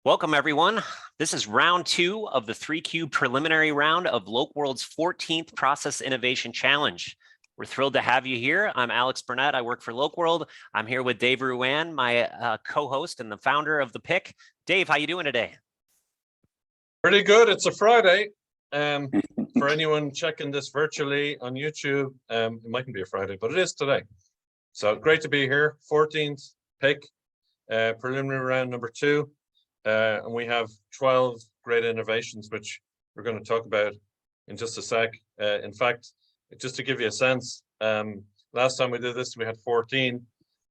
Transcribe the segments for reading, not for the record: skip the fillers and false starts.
Welcome, everyone. This is round 2 of the 3cubed preliminary round of LocWorld's 14th Process Innovation Challenge. We're thrilled to have you here. I'm Alex Burnett. I work for LocWorld. I'm here with Dave Ruan, my co-host and the founder of the PIC. Dave, how you doing today? Pretty good. It's a Friday. For anyone checking this virtually on YouTube, it mightn't be a Friday, but it is today. So great to be here. 14th PIC, preliminary round number 2. And we have 12 great innovations, which we're going to talk about in just a sec. In fact, just to give you a sense, last time we did this, we had 14.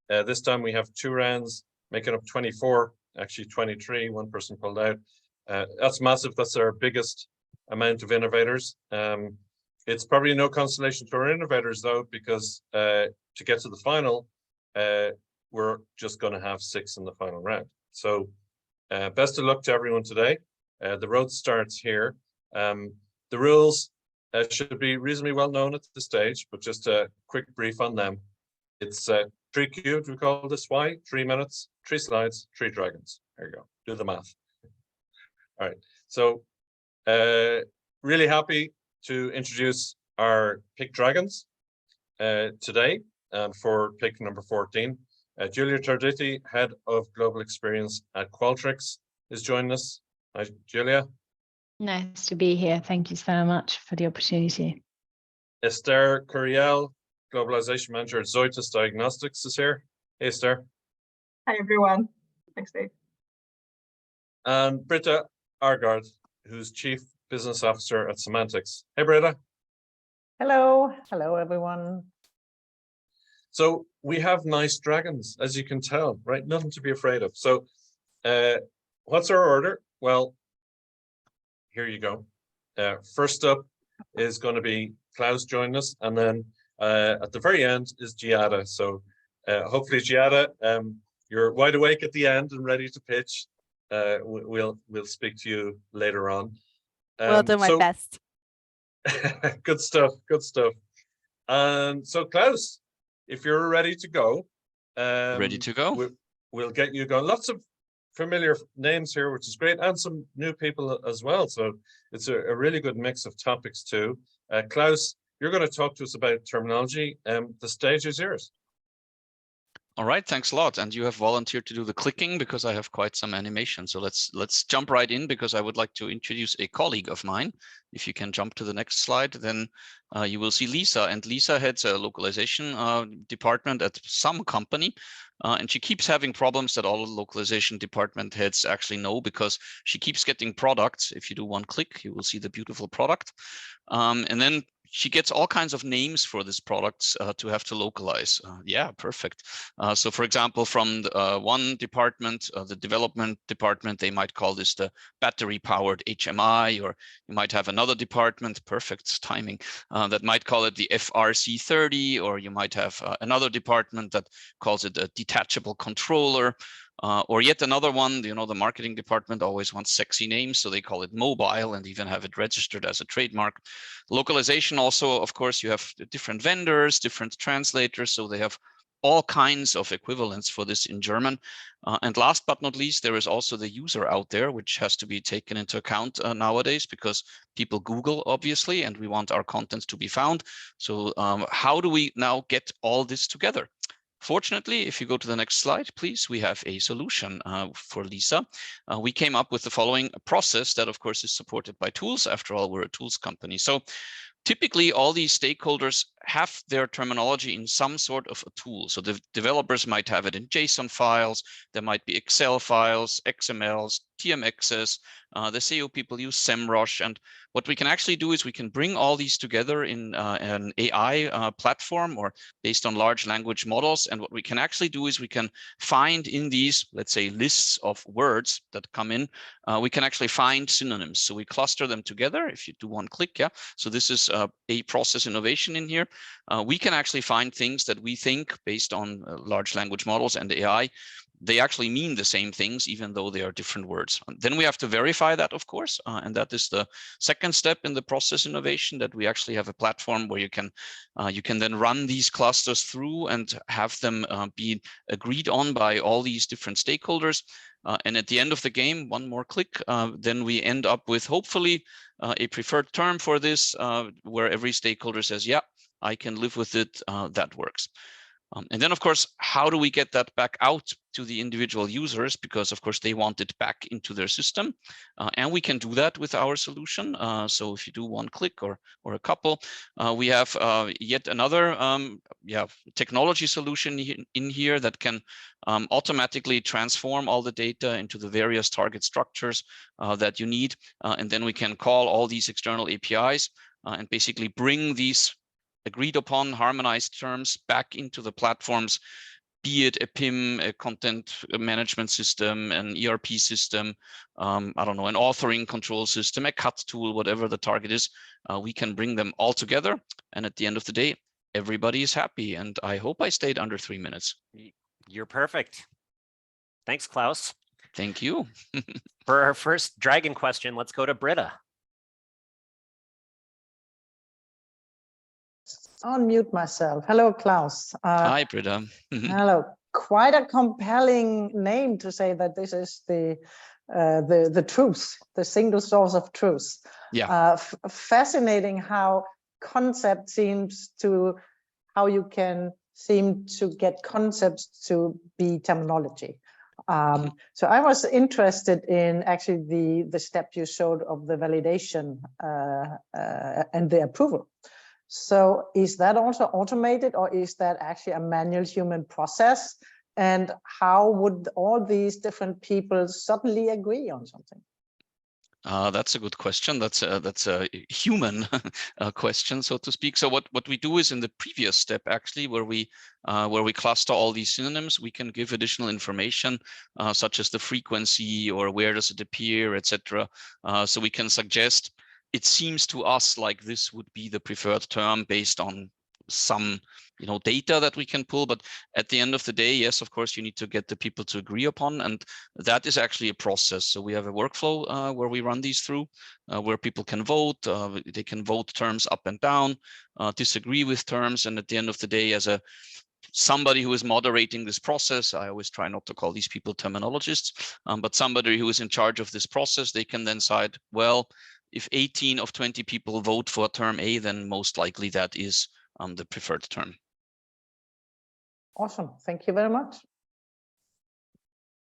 This time we have 2 rounds, making up 24, actually 23. One person pulled out. That's massive. That's our biggest amount of innovators. It's probably no consolation to our innovators, though, because to get to the final, we're just going to have 6 in the final round. So best of luck to everyone today. The road starts here. The rules should be reasonably well known at this stage, but just a quick brief on them. It's 3cubed, we call this. Why? 3 minutes, 3 slides, 3 dragons. There you go. Do the math. All right. So really happy to introduce our PIC dragons today for PIC number 14. Julia Tarditi, Head of Global Experience at Qualtrics, is joining us. Hi, Julia. Nice to be here. Thank you so much for the opportunity. Esther Curiel, Globalization Manager at Zoetis Diagnostics, is here. Hey, Esther. Hi, everyone. Thanks, Dave. And Britta Argard, who's Chief Business Officer at Semantics. Hey, Britta. Hello. Hello, everyone. So we have nice dragons, as you can tell, right? Nothing to be afraid of. So what's our order? Well, here you go. First up is going to be Klaus joining us. And then at the very end is Giada. So hopefully, Giada, you're wide awake at the end and ready to pitch. We'll speak to you later on. We'll do my best. Good stuff. Good stuff. So Klaus, if you're ready to go, ready to go, we'll get you going. Lots of familiar names here, which is great, and some new people as well. So it's a really good mix of topics too. Klaus, you're going to talk to us about terminology. The stage is yours. All right, thanks a lot. And you have volunteered to do the clicking because I have quite some animation. So let's jump right in, because I would like to introduce a colleague of mine. If you can jump to the next slide, then you will see Lisa. And Lisa heads a localization department at some company. And she keeps having problems that all the localization department heads actually know, because she keeps getting products. If you do one click, you will see the beautiful product. And then she gets all kinds of names for these products to have to localize. Yeah, perfect. So for example, from the, one department, the development department, they might call this the battery powered HMI, or you might have another department, perfect timing, that might call it the FRC30, or you might have another department that calls it a detachable controller. Or yet another one, you know, the marketing department always wants sexy names, so they call it mobile and even have it registered as a trademark. Localization also, of course, you have different vendors, different translators, so they have all kinds of equivalents for this in German. And last but not least, there is also the user out there, which has to be taken into account nowadays, because people Google, obviously, and we want our content to be found. So how do we now get all this together? Fortunately, if you go to the next slide, please, we have a solution for Lisa. We came up with the following process that, of course, is supported by tools. After all, we're a tools company. So typically, all these stakeholders have their terminology in some sort of a tool. So the developers might have it in JSON files. There might be Excel files, XMLs, TMXs. The SEO people use SEMrush. And what we can actually do is we can bring all these together in an AI platform, or based on large language models. And what we can actually do is we can find in these, let's say, lists of words that come in, we can actually find synonyms. So we cluster them together. If you do one click, yeah. So this is a process innovation in here. We can actually find things that we think, based on large language models and AI, they actually mean the same things, even though they are different words. Then we have to verify that, of course, and that is the second step in the process innovation, that we actually have a platform where you can then run these clusters through and have them be agreed on by all these different stakeholders. And at the end of the game, one more click, then we end up with hopefully a preferred term for this, where every stakeholder says, yeah, I can live with it, that works. And then, of course, how do we get that back out to the individual users? Because, of course, they want it back into their system. And we can do that with our solution. So if you do one click or a couple, we have yet another technology solution in here that can automatically transform all the data into the various target structures that you need. And then we can call all these external APIs and basically bring these agreed upon harmonized terms back into the platforms, be it a PIM, a content management system, an ERP system, I don't know, an authoring control system, a cut tool, whatever the target is, we can bring them all together. And at the end of the day, everybody is happy. And I hope I stayed under 3 minutes. You're perfect. Thanks, Klaus. Thank you. For our first dragon question, let's go to Britta. Unmute myself. Hello, Klaus. Hi, Britta. Hello. Quite a compelling name to say that this is the truth, the single source of truth. Yeah. Fascinating how concept seems to, how you can seem to get concepts to be terminology. So I was interested in actually the step you showed of the validation and the approval. So is that also automated, or is that actually a manual human process? And how would all these different people suddenly agree on something? That's a good question. That's a human question, so to speak. So what we do is, in the previous step, actually, where we cluster all these synonyms, we can give additional information, such as the frequency or where does it appear, etc. So we can suggest, it seems to us like this would be the preferred term based on some data that we can pull. But at the end of the day, yes, of course, you need to get the people to agree upon, and that is actually a process. So we have a workflow where we run these through, where people can vote. They can vote terms up and down, disagree with terms, and at the end of the day, as somebody who is moderating this process, I always try not to call these people terminologists, but somebody who is in charge of this process, they can then decide, well, if 18 of 20 people vote for term A, then most likely that is the preferred term. Awesome. Thank you very much.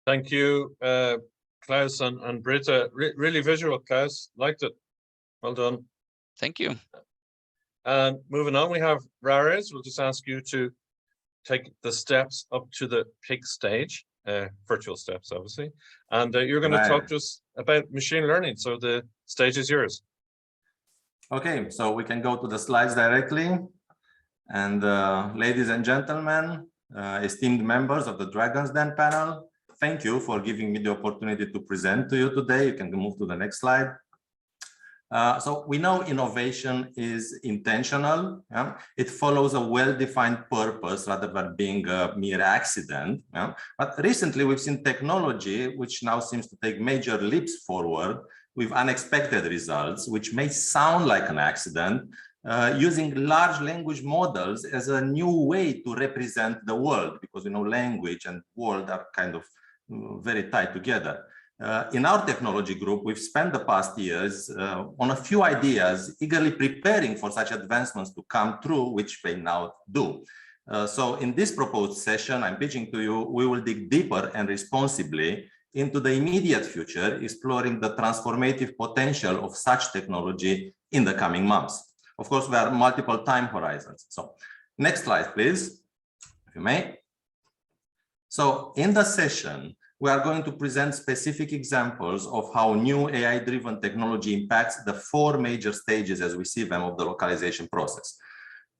Thank you, Klaus and Britta. Really visual, Klaus. Liked it. Well done. Thank you. And moving on, we have Rares. We'll just ask you to take the steps up to the pick stage, virtual steps, obviously. And you're going to talk to us about machine learning. So the stage is yours. Okay, so we can go to the slides directly. And ladies and gentlemen, esteemed members of the Dragon's Den panel, thank you for giving me the opportunity to present to you today. You can move to the next slide. So we know innovation is intentional. Yeah? It follows a well-defined purpose rather than being a mere accident. Yeah? But recently we've seen technology which now seems to take major leaps forward with unexpected results, which may sound like an accident, using large language models as a new way to represent the world, because language and world are kind of very tied together. In our technology group, we've spent the past years on a few ideas, eagerly preparing for such advancements to come true, which they now do. So in this proposed session, I'm pitching to you, we will dig deeper and responsibly into the immediate future, exploring the transformative potential of such technology in the coming months. Of course, there are multiple time horizons. So next slide, please, if you may. So in the session, we are going to present specific examples of how new AI-driven technology impacts the 4 major stages as we see them of the localization process: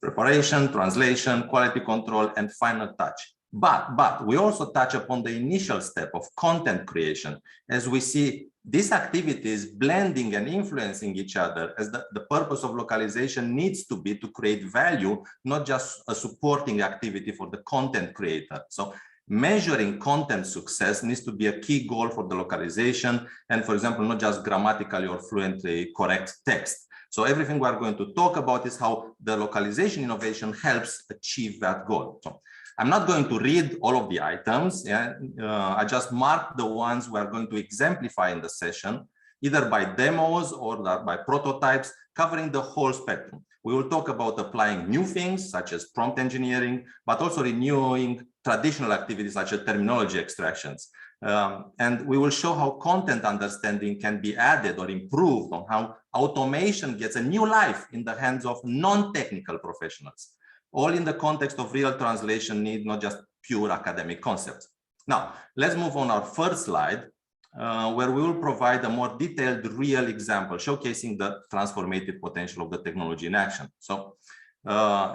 preparation, translation, quality control, and final touch. But we also touch upon the initial step of content creation, as we see these activities blending and influencing each other, as the purpose of localization needs to be to create value, not just a supporting activity for the content creator. So measuring content success needs to be a key goal for the localization, and for example, not just grammatically or fluently correct text. So everything we are going to talk about is how the localization innovation helps achieve that goal. So I'm not going to read all of the items. I just marked the ones we are going to exemplify in the session, either by demos or by prototypes, covering the whole spectrum. We will talk about applying new things such as prompt engineering, but also renewing traditional activities such as terminology extractions. And we will show how content understanding can be added or improved, on how automation gets a new life in the hands of non-technical professionals, all in the context of real translation need, not just pure academic concepts. Now, let's move on our first slide, where we will provide a more detailed real example showcasing the transformative potential of the technology in action. So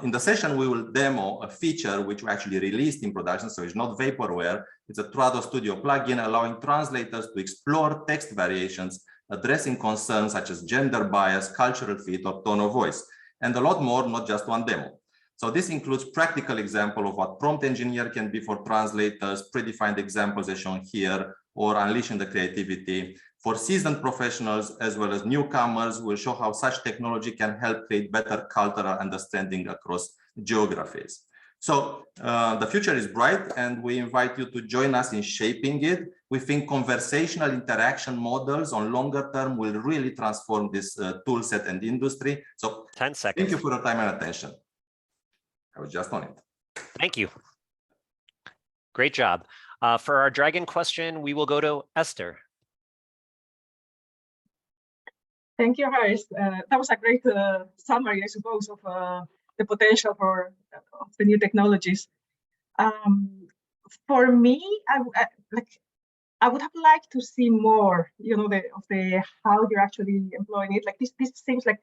in the session, we will demo a feature which we actually released in production, so it's not vaporware. It's a Trado Studio plugin allowing translators to explore text variations, addressing concerns such as gender bias, cultural fit, or tone of voice, and a lot more, not just one demo. So this includes practical example of what prompt engineer can be for translators, predefined examples as shown here, or unleashing the creativity. For seasoned professionals as well as newcomers, we'll show how such technology can help create better cultural understanding across geographies. So the future is bright, and we invite you to join us in shaping it. We think conversational interaction models on longer term will really transform this tool set and industry. So 10 seconds. Thank you for your time and attention. I was just on it. Thank you. Great job. For our dragon question, we will go to Esther. Thank you, Harris. That was a great summary, I suppose, of the potential of the new technologies. For me, I would have liked to see more, of how you're actually employing it. Like this seems like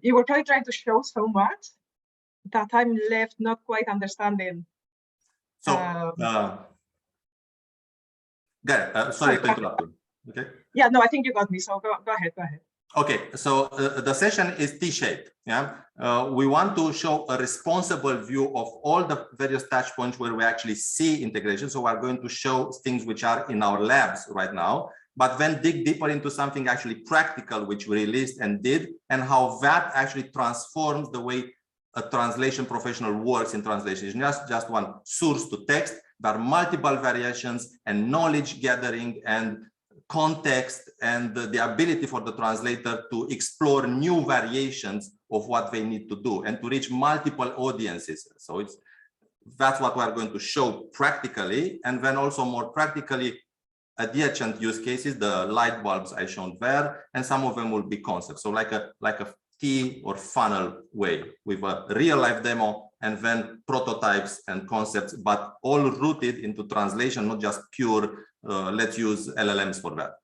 you were probably trying to show so much that I'm left not quite understanding. So, sorry to interrupt you. Okay. Yeah, no, I think you got me. So go ahead. Okay, so the session is T-shaped. Yeah, we want to show a responsible view of all the various touch points where we actually see integration. So we're going to show things which are in our labs right now, but then dig deeper into something actually practical, which we released and did, and how that actually transforms the way a translation professional works in translation. It's not just one source to text. There are multiple variations and knowledge gathering and context and the ability for the translator to explore new variations of what they need to do and to reach multiple audiences. So that's what we're going to show practically, and then also more practically adjacent use cases, the light bulbs I shown there, and some of them will be concepts. So like a T or funnel way with a real life demo and then prototypes and concepts, but all rooted into translation, not just pure, let's use LLMs for that.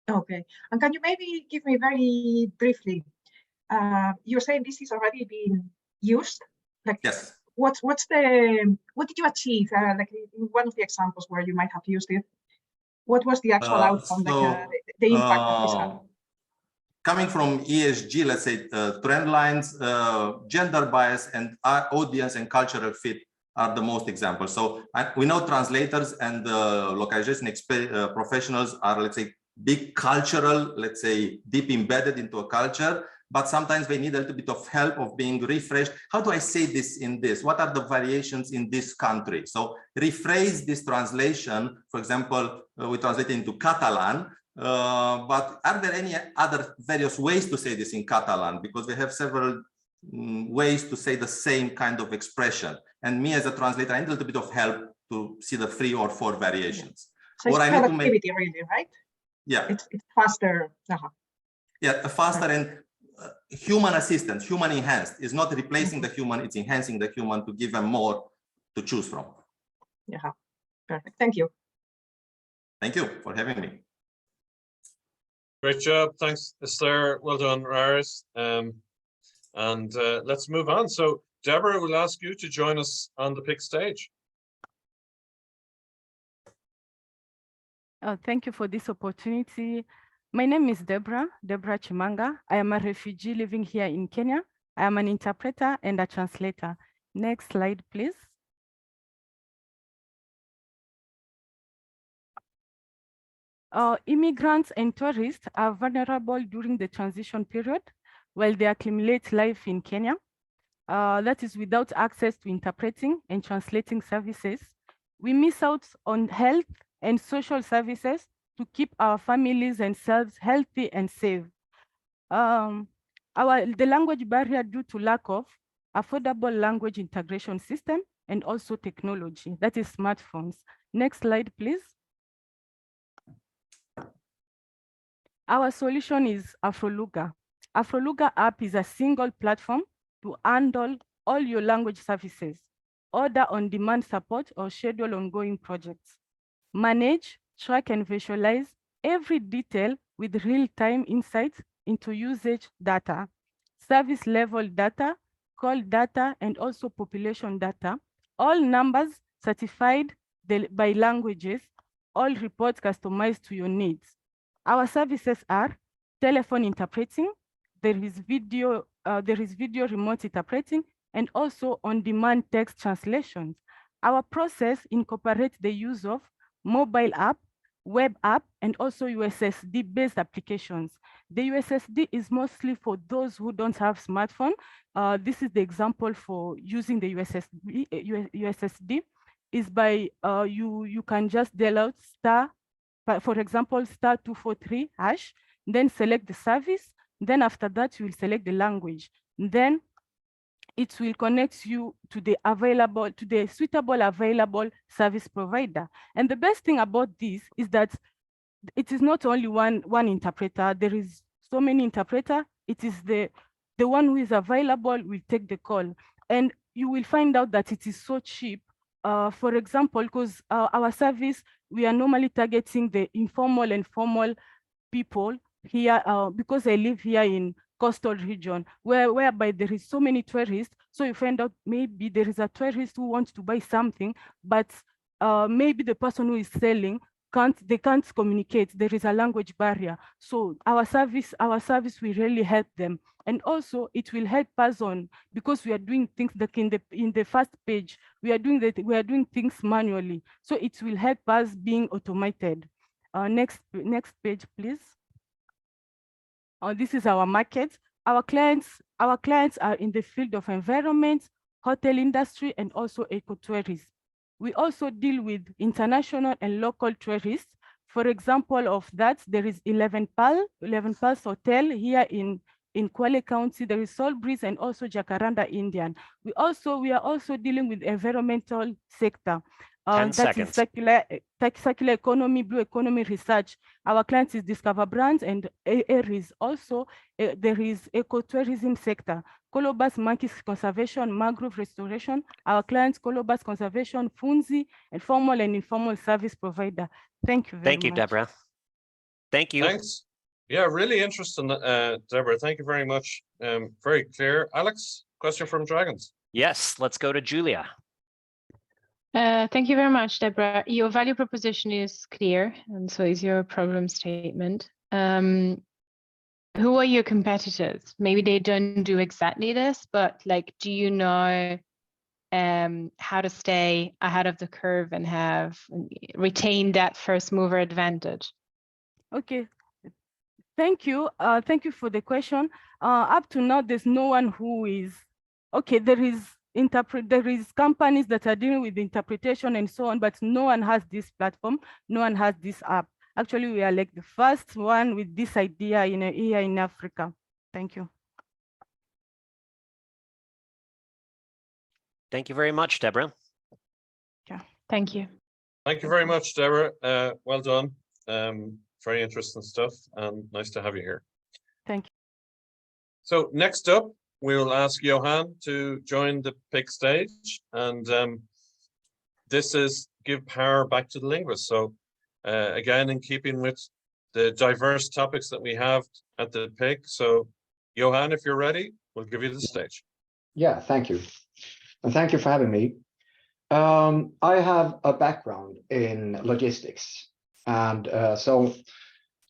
Okay. And can you maybe give me very briefly, you're saying this is already being used? Like, yes. What did you achieve? Like in one of the examples where you might have used it, what was the actual outcome, the impact that this had? Coming from ESG, let's say trend lines, gender bias and audience and cultural fit are the most examples. So we know translators and localization professionals are, let's say, big cultural, let's say, deep embedded into a culture, but sometimes they need a little bit of help of being refreshed. How do I say this in this? What are the variations in this country? So rephrase this translation. For example, we translate into Catalan, but are there any other various ways to say this in Catalan? Because we have several ways to say the same kind of expression. And me as a translator, I need a little bit of help to see the 3 or 4 variations. So it's productivity, really, right? Yeah. It's faster. Yeah, faster and human assistance, human enhanced. It's not replacing the human, it's enhancing the human to give them more to choose from. Yeah, perfect. Thank you. Thank you for having me. Great job. Thanks, Esther. Well done, Raris. And let's move on. So Deborah, will ask you to join us on the PIC stage. Oh, thank you for this opportunity. My name is Deborah Tshimanga. I am a refugee living here in Kenya. I am an interpreter and a translator. Next slide, please. Immigrants and tourists are vulnerable during the transition period while they accumulate life in Kenya. That is without access to interpreting and translating services. We miss out on health and social services to keep our families and selves healthy and safe. The language barrier due to lack of affordable language integration system and also technology, that is smartphones. Next slide, please. Our solution is Afor-Lugha. Afor-Lugha app is a single platform to handle all your language services, order on-demand support or schedule ongoing projects, manage, track and visualize every detail with real-time insights into usage data, service level data, call data, and also population data, all numbers certified by languages, all reports customized to your needs. Our services are telephone interpreting, there is video remote interpreting, and also on-demand text translations. Our process incorporates the use of mobile app, web app, and also USSD-based applications. The USSD is mostly for those who don't have smartphone. This is the example for using the USSD is by you can just dial out star, for example, star 243 hash, then select the service. Then after that, you will select the language. Then it will connect you to the suitable available service provider. And the best thing about this is that it is not only one interpreter. There is so many interpreter. It is the one who is available will take the call. And you will find out that it is so cheap. For example, because our service, we are normally targeting the informal and formal people here, because I live here in coastal region, whereby there is so many tourists. So you find out maybe there is a tourist who wants to buy something, but maybe the person who is selling can't communicate. There is a language barrier. So our service will really help them. And also it will help us on, because we are doing things that in the first page, we are doing things manually. So it will help us being automated. Next page, please. This is our market. Our clients are in the field of environment, hotel industry, and also ecotourism. We also deal with international and local tourists. For example of that, there is 11 Pals Hotel here in Kwale County. There is Sol Breeze and also Jacaranda Indian. We are also dealing with environmental sector. 10 that seconds. is circular economy, blue economy research. Our clients is Discover Brands and Aries. Also, there is ecotourism sector. Colobus Monkeys Conservation, Mangrove Restoration. Our clients, Colobus Conservation, Funzi, and formal and informal service provider. Thank you very much. Thank you, Deborah. Thank you. Thanks. Yeah, really interesting, Deborah. Thank you very much. Very clear. Alex, question from Dragons. Yes, let's go to Julia. Thank you very much, Deborah. Your value proposition is clear, and so is your problem statement. Who are your competitors? Maybe they don't do exactly this, but like, do you know how to stay ahead of the curve and retain that first mover advantage? Okay, thank you. Thank you for the question. Up to now, there's no one who is, okay, there is companies that are dealing with interpretation and so on, but no one has this platform, no one has this app. Actually, we are like the first one with this idea here in Africa. Thank you. Thank you very much, Deborah. Yeah, thank you. Thank you very much, Deborah. Well done. Very interesting stuff, and nice to have you here. Thank you. So next up, we will ask Johan to join the PIC stage, and this is give power back to the linguists. So again, in keeping with the diverse topics that we have at the PIC. So Johan, if you're ready, we'll give you the stage. Yeah, thank you. And thank you for having me. I have a background in logistics. And so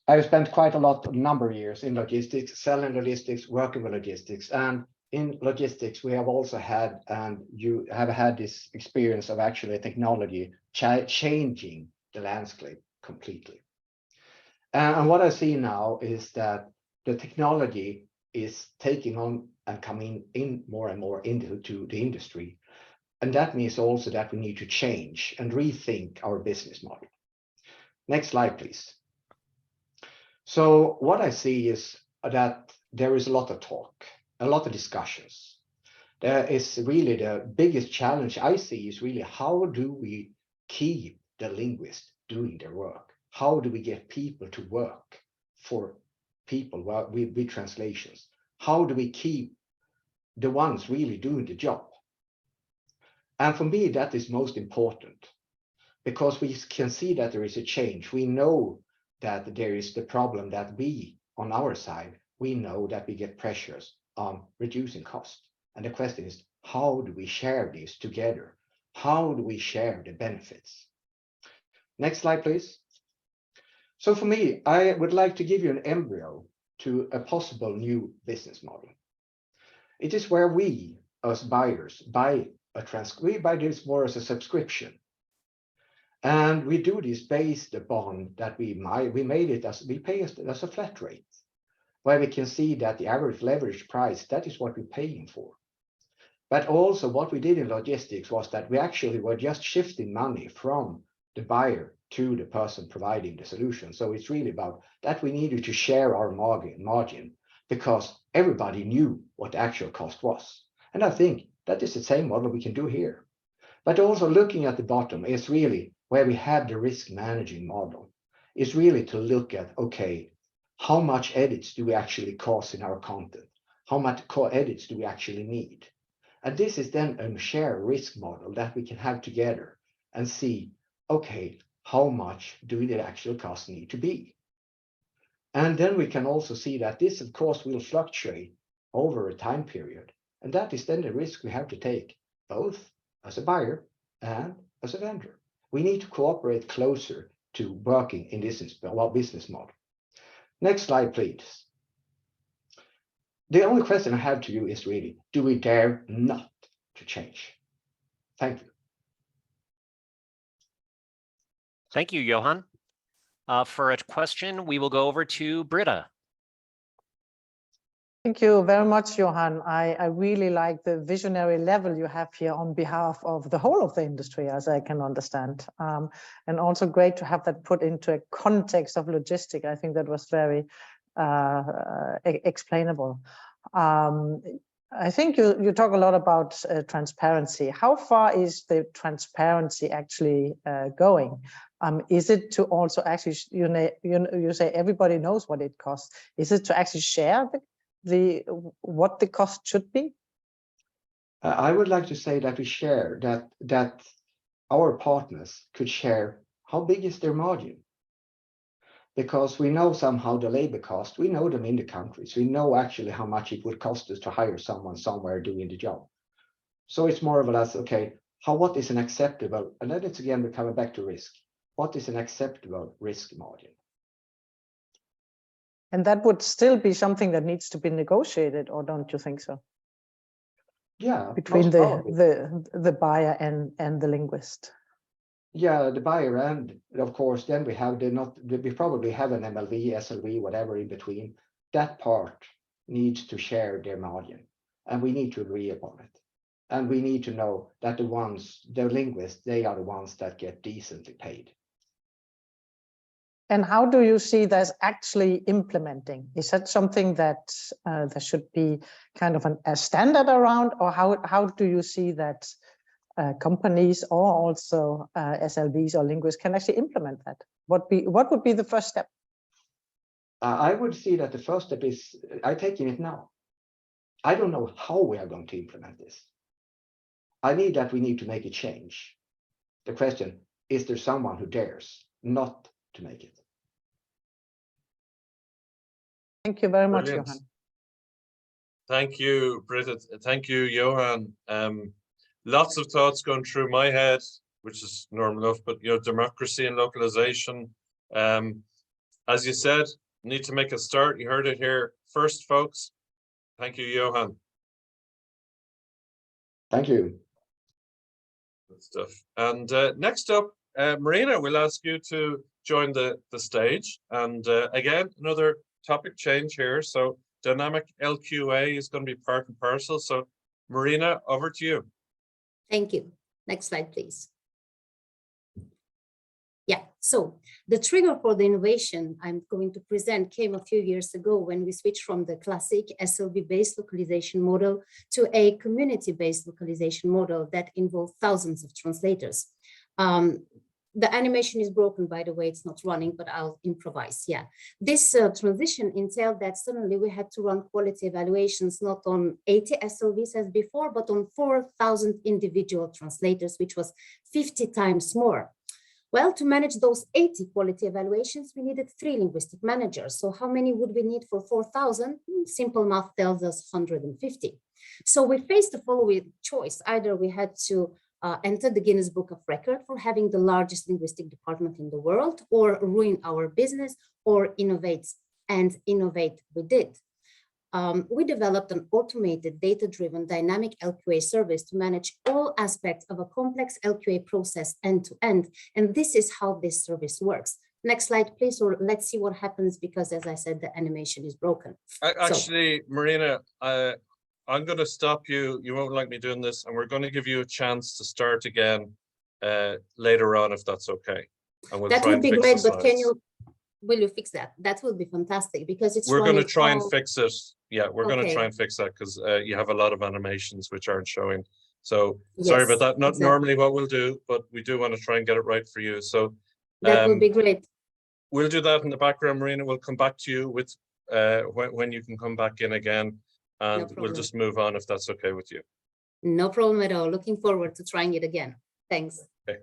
I've spent quite a number of years in logistics, selling logistics, working with logistics. And in logistics, we have also had, and you have had this experience of actually technology changing the landscape completely. And what I see now is that the technology is taking on and coming in more and more into the industry. And that means also that we need to change and rethink our business model. Next slide, please. So what I see is that there is a lot of talk, a lot of discussions. There is really the biggest challenge I see is really how do we keep the linguists doing their work? How do we get people to work for people with translations? How do we keep the ones really doing the job? And for me, that is most important because we can see that there is a change. We know that there is the problem that we, on our side, we know that we get pressures on reducing cost. And the question is, how do we share this together? How do we share the benefits? Next slide, please. So for me, I would like to give you an embryo to a possible new business model. It is where we, as buyers, buy this more as a subscription. And we do this based upon that we pay as a flat rate, where we can see that the average leverage price, that is what we're paying for. But also what we did in logistics was that we actually were just shifting money from the buyer to the person providing the solution. So it's really about that we needed to share our margin because everybody knew what the actual cost was. And I think that is the same model we can do here. But also looking at the bottom is really where we have the risk managing model is really to look at, okay, how much edits do we actually cause in our content? How much edits do we actually need? And this is then a shared risk model that we can have together and see, okay, how much do the actual costs need to be? And then we can also see that this, of course, will fluctuate over a time period. And that is then the risk we have to take, both as a buyer and as a vendor. We need to cooperate closer to working in this business model. Next slide, please. The only question I have to you is really, do we dare not to change? Thank you. Thank you, Johan. For a question, we will go over to Britta. Thank you very much, Johan. I really like the visionary level you have here on behalf of the whole of the industry, as I can understand. And also great to have that put into a context of logistics. I think that was very explainable. I think you talk a lot about transparency. How far is the transparency actually going? Is it to also actually, you say everybody knows what it costs. Is it to actually share what the cost should be? I would like to say that we share that our partners could share how big is their margin. Because we know somehow the labor cost, we know them in the countries. We know actually how much it would cost us to hire someone somewhere doing the job. So it's more of a less, okay, what is an acceptable, and then it's again, we're coming back to risk. What is an acceptable risk margin? And that would still be something that needs to be negotiated, or don't you think so? Yeah. Between the buyer and the linguist. Yeah, the buyer and of course then we have we probably have an MLV, SLV, whatever in between. That part needs to share their margin and we need to agree upon it. And we need to know that the linguists, they are the ones that get decently paid. And how do you see that's actually implementing? Is that something that there should be kind of a standard around, or how do you see that companies or also SLVs or linguists can actually implement that? What would be the first step? I would see that the first step is I'm taking it now. I don't know how we are going to implement this. We need to make a change. The question, is there someone who dares not to make it? Thank you very much, Brilliant. Johan. Thank you, Britta. Thank you, Johan. Lots of thoughts going through my head, which is normal enough, but democracy and localization. As you said, need to make a start. You heard it here first, folks. Thank you, Johan. Thank you. Good stuff. And next up, Marina, we'll ask you to join the stage. And again, another topic change here. So dynamic LQA is going to be part and parcel. So Marina, over to you. Thank you. Next slide, please. Yeah, so the trigger for the innovation I'm going to present came a few years ago when we switched from the classic SLV-based localization model to a community-based localization model that involved thousands of translators. The animation is broken, by the way, it's not running, but I'll improvise. Yeah, this transition entailed that suddenly we had to run quality evaluations, not on 80 SLVs as before, but on 4,000 individual translators, which was 50 times more. Well, to manage those 80 quality evaluations, we needed 3 linguistic managers. So how many would we need for 4,000? Simple math tells us 150. So we faced the following choice. Either we had to enter the Guinness Book of Record for having the largest linguistic department in the world, or ruin our business, or innovate. And innovate we did. We developed an automated data-driven dynamic LQA service to manage all aspects of a complex LQA process end to end. And this is how this service works. Next slide, please, or let's see what happens, because as I said, the animation is broken. Actually, Marina, I'm going to stop you. You won't like me doing this, and we're going to give you a chance to start again later on, if that's okay. And we'll that try would and be fix great, the but can slides. will you fix that? That will be fantastic, because it's We're going to running try and all- fix it. Yeah, we're going to Okay. try and fix that, because you have a lot of animations which aren't showing. So sorry about Yes, that. Not exactly. normally what we'll do, but we do want to try and get it right for you. So That would be great. we'll do that in the background, Marina. We'll come back to you with when you can come back in again, and we'll problem. just move on if that's okay with you. No problem at all. Looking forward to trying it again. Thanks. Okay.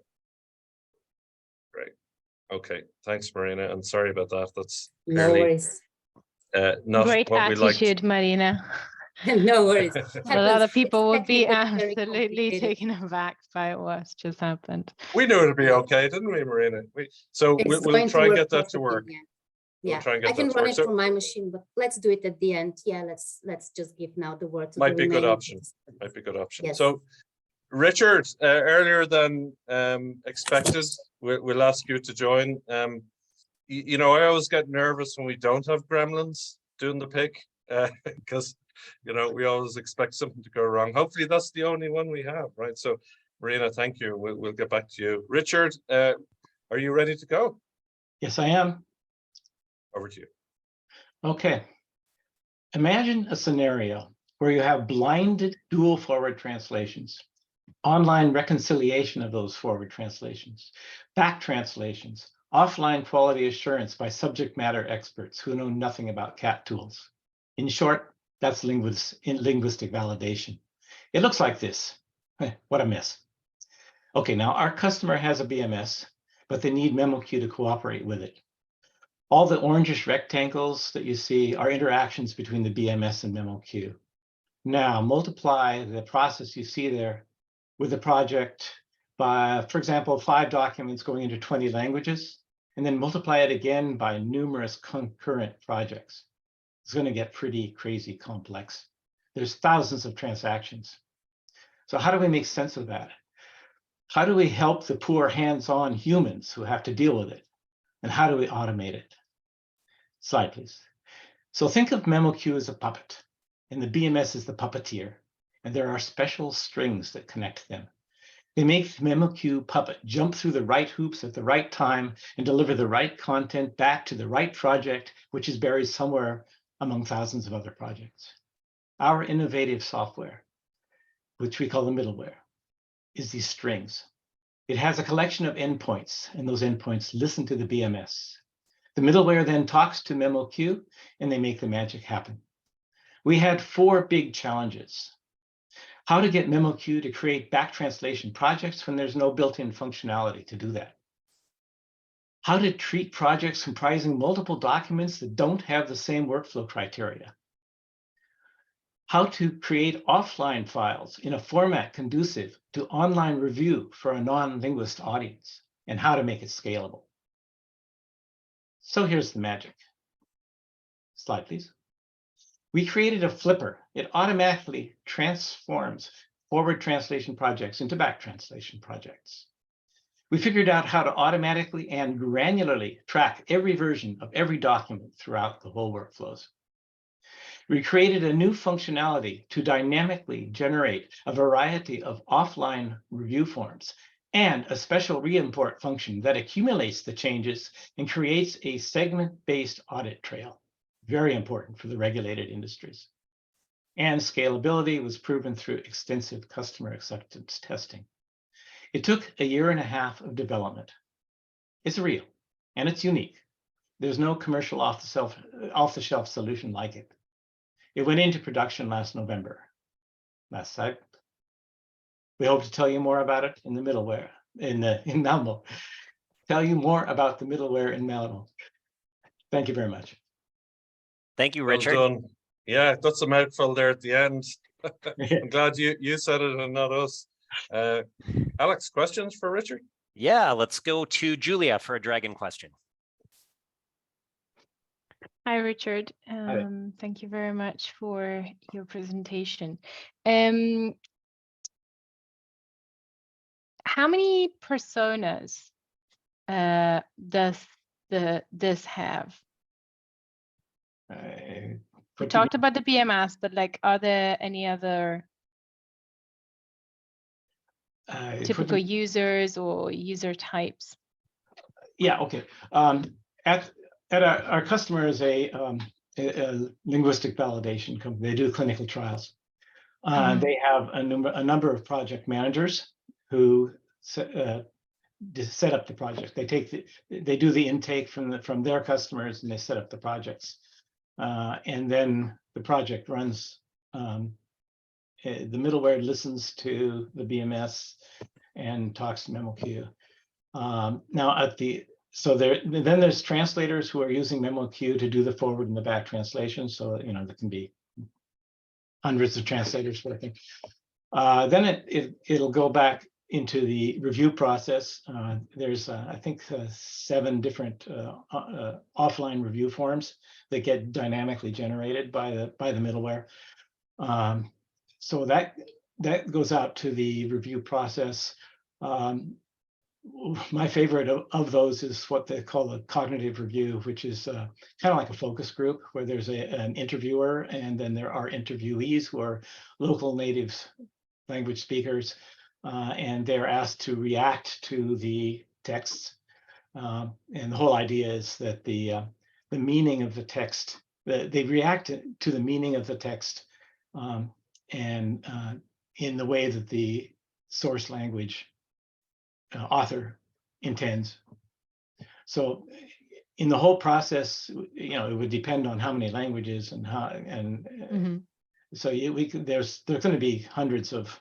Great. Okay. Thanks, Marina. And sorry about that. That's No clearly worries. not Great what we liked. attitude, Marina. No worries. A lot of people would be Technically very absolutely complicated. taken aback by what's just happened. We knew it'd be okay, didn't we, Marina? So It's we'll going to try and work get that to perfectly, work. yeah. We'll Yeah, try and I get can that to run work. it So from my machine, but let's do it at the end. Yeah, let's just give now the word to might the be a good remaining option. participants. Might be a good option. Yes. So Richard, earlier than expected, we'll ask you to join. You know, I always get nervous when we don't have gremlins doing the pick, because you know, we always expect something to go wrong. Hopefully that's the only one we have, right? So Marina, thank you. We'll get back to you. Richard, are you ready to go? Yes, I am. Over to you. Okay. Imagine a scenario where you have blinded dual forward translations, online reconciliation of those forward translations, back translations, offline quality assurance by subject matter experts who know nothing about CAT tools. In short, that's linguistic validation. It looks like this. What a mess. Okay, now our customer has a BMS, but they need MemoQ to cooperate with it. All the orangish rectangles that you see are interactions between the BMS and MemoQ. Now multiply the process you see there with the project by, for example, 5 documents going into 20 languages, and then multiply it again by numerous concurrent projects. It's going to get pretty crazy complex. There's thousands of transactions. So how do we make sense of that? How do we help the poor hands-on humans who have to deal with it? And how do we automate it? Slide, please. So think of MemoQ as a puppet, and the BMS is the puppeteer, and there are special strings that connect them. They make the MemoQ puppet jump through the right hoops at the right time and deliver the right content back to the right project, which is buried somewhere among thousands of other projects. Our innovative software, which we call the middleware, is these strings. It has a collection of endpoints, and those endpoints listen to the BMS. The middleware then talks to MemoQ, and they make the magic happen. We had 4 big challenges. How to get MemoQ to create back translation projects when there's no built-in functionality to do that. How to treat projects comprising multiple documents that don't have the same workflow criteria. How to create offline files in a format conducive to online review for a non-linguist audience, and how to make it scalable. So here's the magic. Slide, please. We created a flipper. It automatically transforms forward translation projects into back translation projects. We figured out how to automatically and granularly track every version of every document throughout the whole workflows. We created a new functionality to dynamically generate a variety of offline review forms and a special re-import function that accumulates the changes and creates a segment-based audit trail. Very important for the regulated industries. And scalability was proven through extensive customer acceptance testing. It took a year and a half of development. It's real and it's unique. There's no commercial off-the-shelf solution like it. It went into production last November. Last cycle. We hope to tell you more about it in the middleware in Malmö. Tell you more about the middleware in Malmö. Thank you very much. Thank you, Richard. Well done. Yeah, that's a mouthful there at the end. I'm glad you said it and not us. Alex, questions for Richard? Yeah, let's go to Julia for a dragon question. Hi, Richard. Thank you very much for your presentation. How many personas does this have? We talked about the BMS, but like, are there any other typical users or user types? Yeah, okay. At our customer is a linguistic validation company. They do clinical trials. They have a number of project managers who set up the project. They do the intake from their customers and they set up the projects. And then the project runs. The middleware listens to the BMS and talks to MemoQ. Now then there's translators who are using MemoQ to do the forward and the back translation. So there can be hundreds of translators working. Then it'll go back into the review process. There's I think 7 different offline review forms that get dynamically generated by the middleware. So that goes out to the review process. My favorite of those is what they call a cognitive review, which is kind of like a focus group where there's an interviewer and then there are interviewees who are local native language speakers, and they're asked to react to the texts. And the whole idea is that the meaning of the text, they react to the meaning of the text and in the way that the source language author intends. So in the whole process, it would depend on how many languages and how, and so there's going to be hundreds of,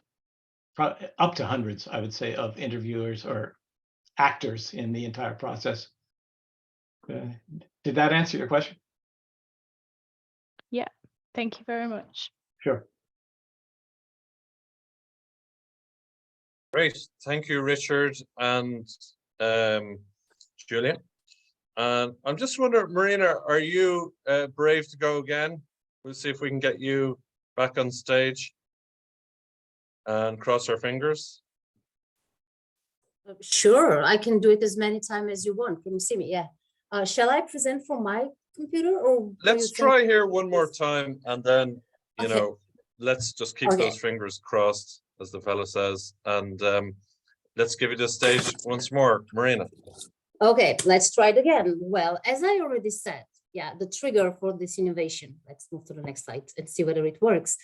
up to hundreds, I would say, of interviewers or actors in the entire process. Did that answer your question? Yeah, thank you very much. Sure. Great, thank you, Richard and Julia. And I'm just wondering, Marina, are you brave to go again? We'll see if we can get you back on stage and cross our fingers. Sure, I can do it as many times as you want. Can you see me? Yeah. Shall I present from my computer or? Let's try here one more time and then, you know, let's just keep those fingers crossed, as the fellow says, and let's give you the stage once more, Marina. Okay, let's try it again. Well, as I already said, yeah, the trigger for this innovation, let's move to the next slide and see whether it works.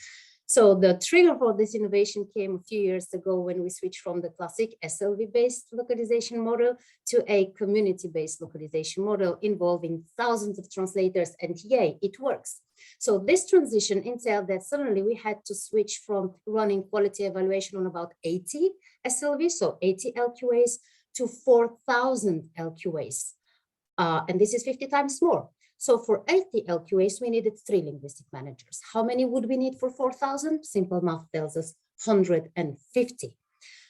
So the trigger for this innovation came a few years ago when we switched from the classic SLV-based localization model to a community-based localization model involving thousands of translators, and yay, it works. So this transition entailed that suddenly we had to switch from running quality evaluation on about 80 SLVs, so 80 LQAs, to 4,000 LQAs. And this is 50 times more. So for 80 LQAs, we needed 3 linguistic managers. How many would we need for 4,000? Simple math tells us 150.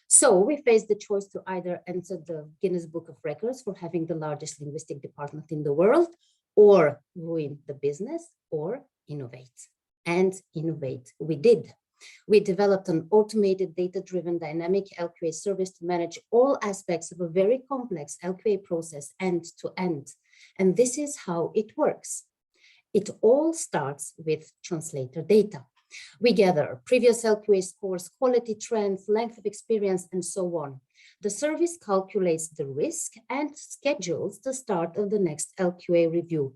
So we faced the choice to either enter the Guinness Book of Records for having the largest linguistic department in the world, or ruin the business, or innovate. And innovate we did. We developed an automated data-driven dynamic LQA service to manage all aspects of a very complex LQA process end to end. And this is how it works. It all starts with translator data. We gather previous LQA scores, quality trends, length of experience, and so on. The service calculates the risk and schedules the start of the next LQA review.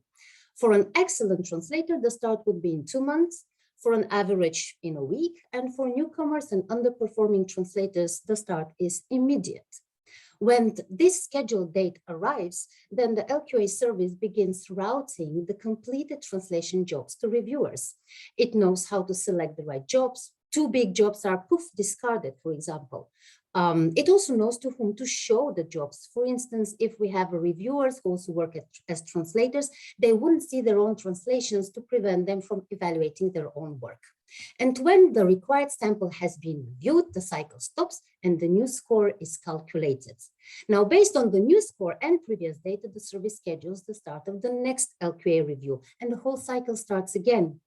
For an excellent translator, the start would be in 2 months, for an average in a week, and for newcomers and underperforming translators, the start is immediate. When this scheduled date arrives, then the LQA service begins routing the completed translation jobs to reviewers. It knows how to select the right jobs. Too big jobs are poof, discarded, for example. It also knows to whom to show the jobs. For instance, if we have reviewers who also work as translators, they wouldn't see their own translations to prevent them from evaluating their own work. And when the required sample has been reviewed, the cycle stops and the new score is calculated. Now, based on the new score and previous data, the service schedules the start of the next LQA review and the whole cycle starts again.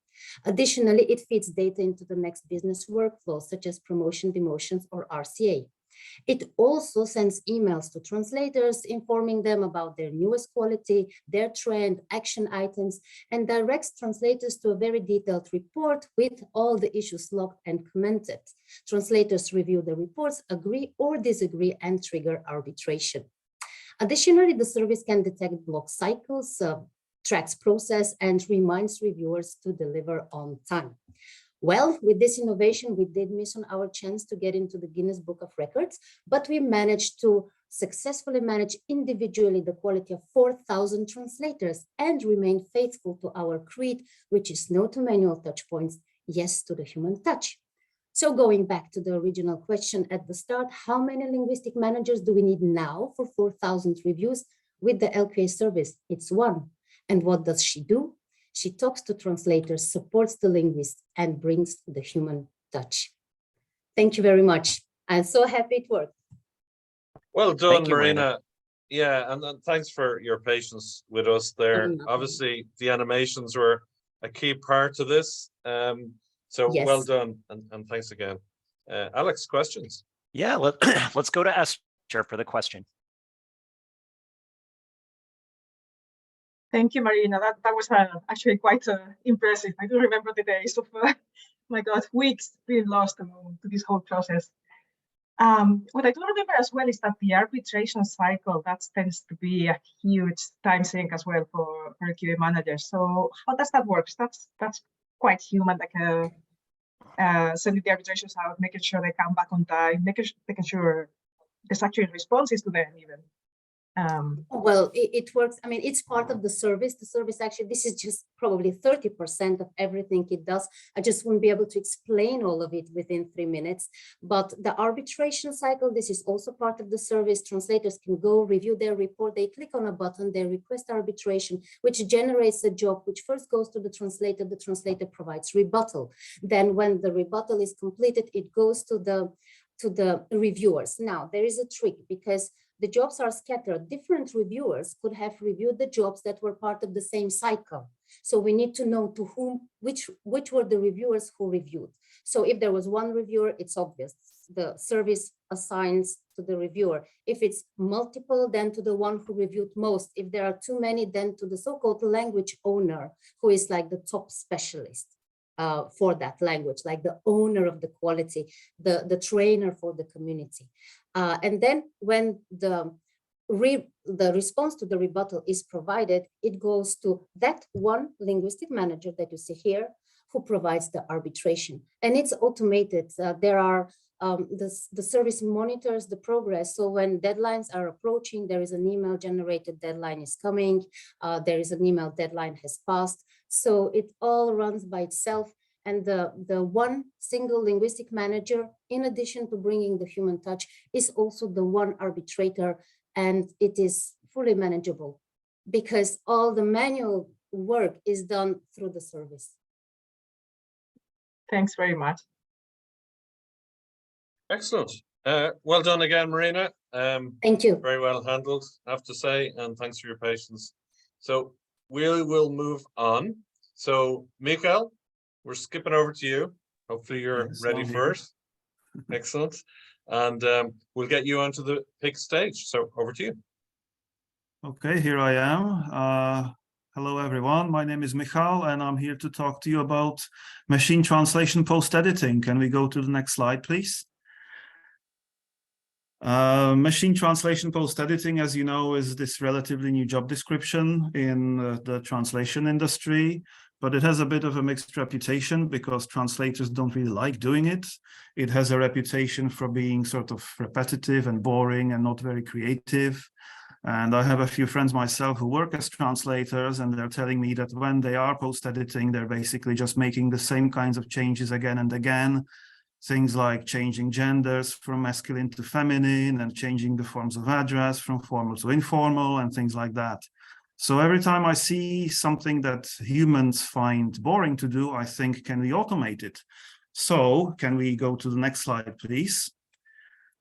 Additionally, it feeds data into the next business workflow, such as promotion, demotions, or RCA. It also sends emails to translators, informing them about their newest quality, their trend, action items, and directs translators to a very detailed report with all the issues logged and commented. Translators review the reports, agree or disagree, and trigger arbitration. Additionally, the service can detect block cycles, tracks process, and reminds reviewers to deliver on time. Well, with this innovation, we did miss on our chance to get into the Guinness Book of Records, but we managed to successfully manage individually the quality of 4,000 translators and remain faithful to our creed, which is no to manual touch points, yes to the human touch. So going back to the original question at the start, how many linguistic managers do we need now for 4,000 reviews? With the LQA service, it's 1. And what does she do? She talks to translators, supports the linguists, and brings the human touch. Thank you very much. I'm so happy it worked. Well done, Thank you, Marina. Yeah, and thanks for your patience with us there. Obviously, the animations were a key part of this. So yes. Well done, and thanks again. Alex, questions? Yeah, let's go to Esther for the question. Thank you, Marina. That was actually quite impressive. I do remember the days of, my God, weeks being lost to this whole process. What I do remember as well is that the arbitration cycle, that tends to be a huge time sink as well for QA managers. So how does that work? That's quite human, like sending the arbitrations out, making sure they come back on time, making sure there's actually responses to them even. Well, it works. I mean, it's part of the service. The service actually, this is just probably 30% of everything it does. I just wouldn't be able to explain all of it within 3 minutes. But the arbitration cycle, this is also part of the service. Translators can go review their report. They click on a button, they request arbitration, which generates a job, which first goes to the translator. The translator provides rebuttal. Then when the rebuttal is completed, it goes to the reviewers. Now, there is a trick because the jobs are scattered. Different reviewers could have reviewed the jobs that were part of the same cycle. So we need to know to whom, which were the reviewers who reviewed. So if there was one reviewer, it's obvious. The service assigns to the reviewer. If it's multiple, then to the one who reviewed most. If there are too many, then to the so-called language owner, who is like the top specialist for that language, like the owner of the quality, the trainer for the community. And then when the response to the rebuttal is provided, it goes to that one linguistic manager that you see here, who provides the arbitration. And it's automated. There are the service monitors the progress. So when deadlines are approaching, there is an email generated deadline is coming. There is an email deadline has passed. So it all runs by itself. And the one single linguistic manager, in addition to bringing the human touch, is also the one arbitrator, and it is fully manageable because all the manual work is done through the service. Thanks very much. Excellent. Well done again, Marina. Thank you. Very well handled, I have to say, and thanks for your patience. So we will move on. So Michal, we're skipping over to you. Hopefully you're Yes, ready I'm for here. it. Excellent. And we'll get you onto the big stage. So over to you. Okay, here I am. Hello, everyone. My name is Michal, and I'm here to talk to you about machine translation post-editing. Can we go to the next slide, please? Machine translation post-editing, as you know, is this relatively new job description in the translation industry, but it has a bit of a mixed reputation because translators don't really like doing it. It has a reputation for being sort of repetitive and boring and not very creative. And I have a few friends myself who work as translators, and they're telling me that when they are post-editing, they're basically just making the same kinds of changes again and again. Things like changing genders from masculine to feminine and changing the forms of address from formal to informal and things like that. So every time I see something that humans find boring to do, I think, can we automate it? So can we go to the next slide, please?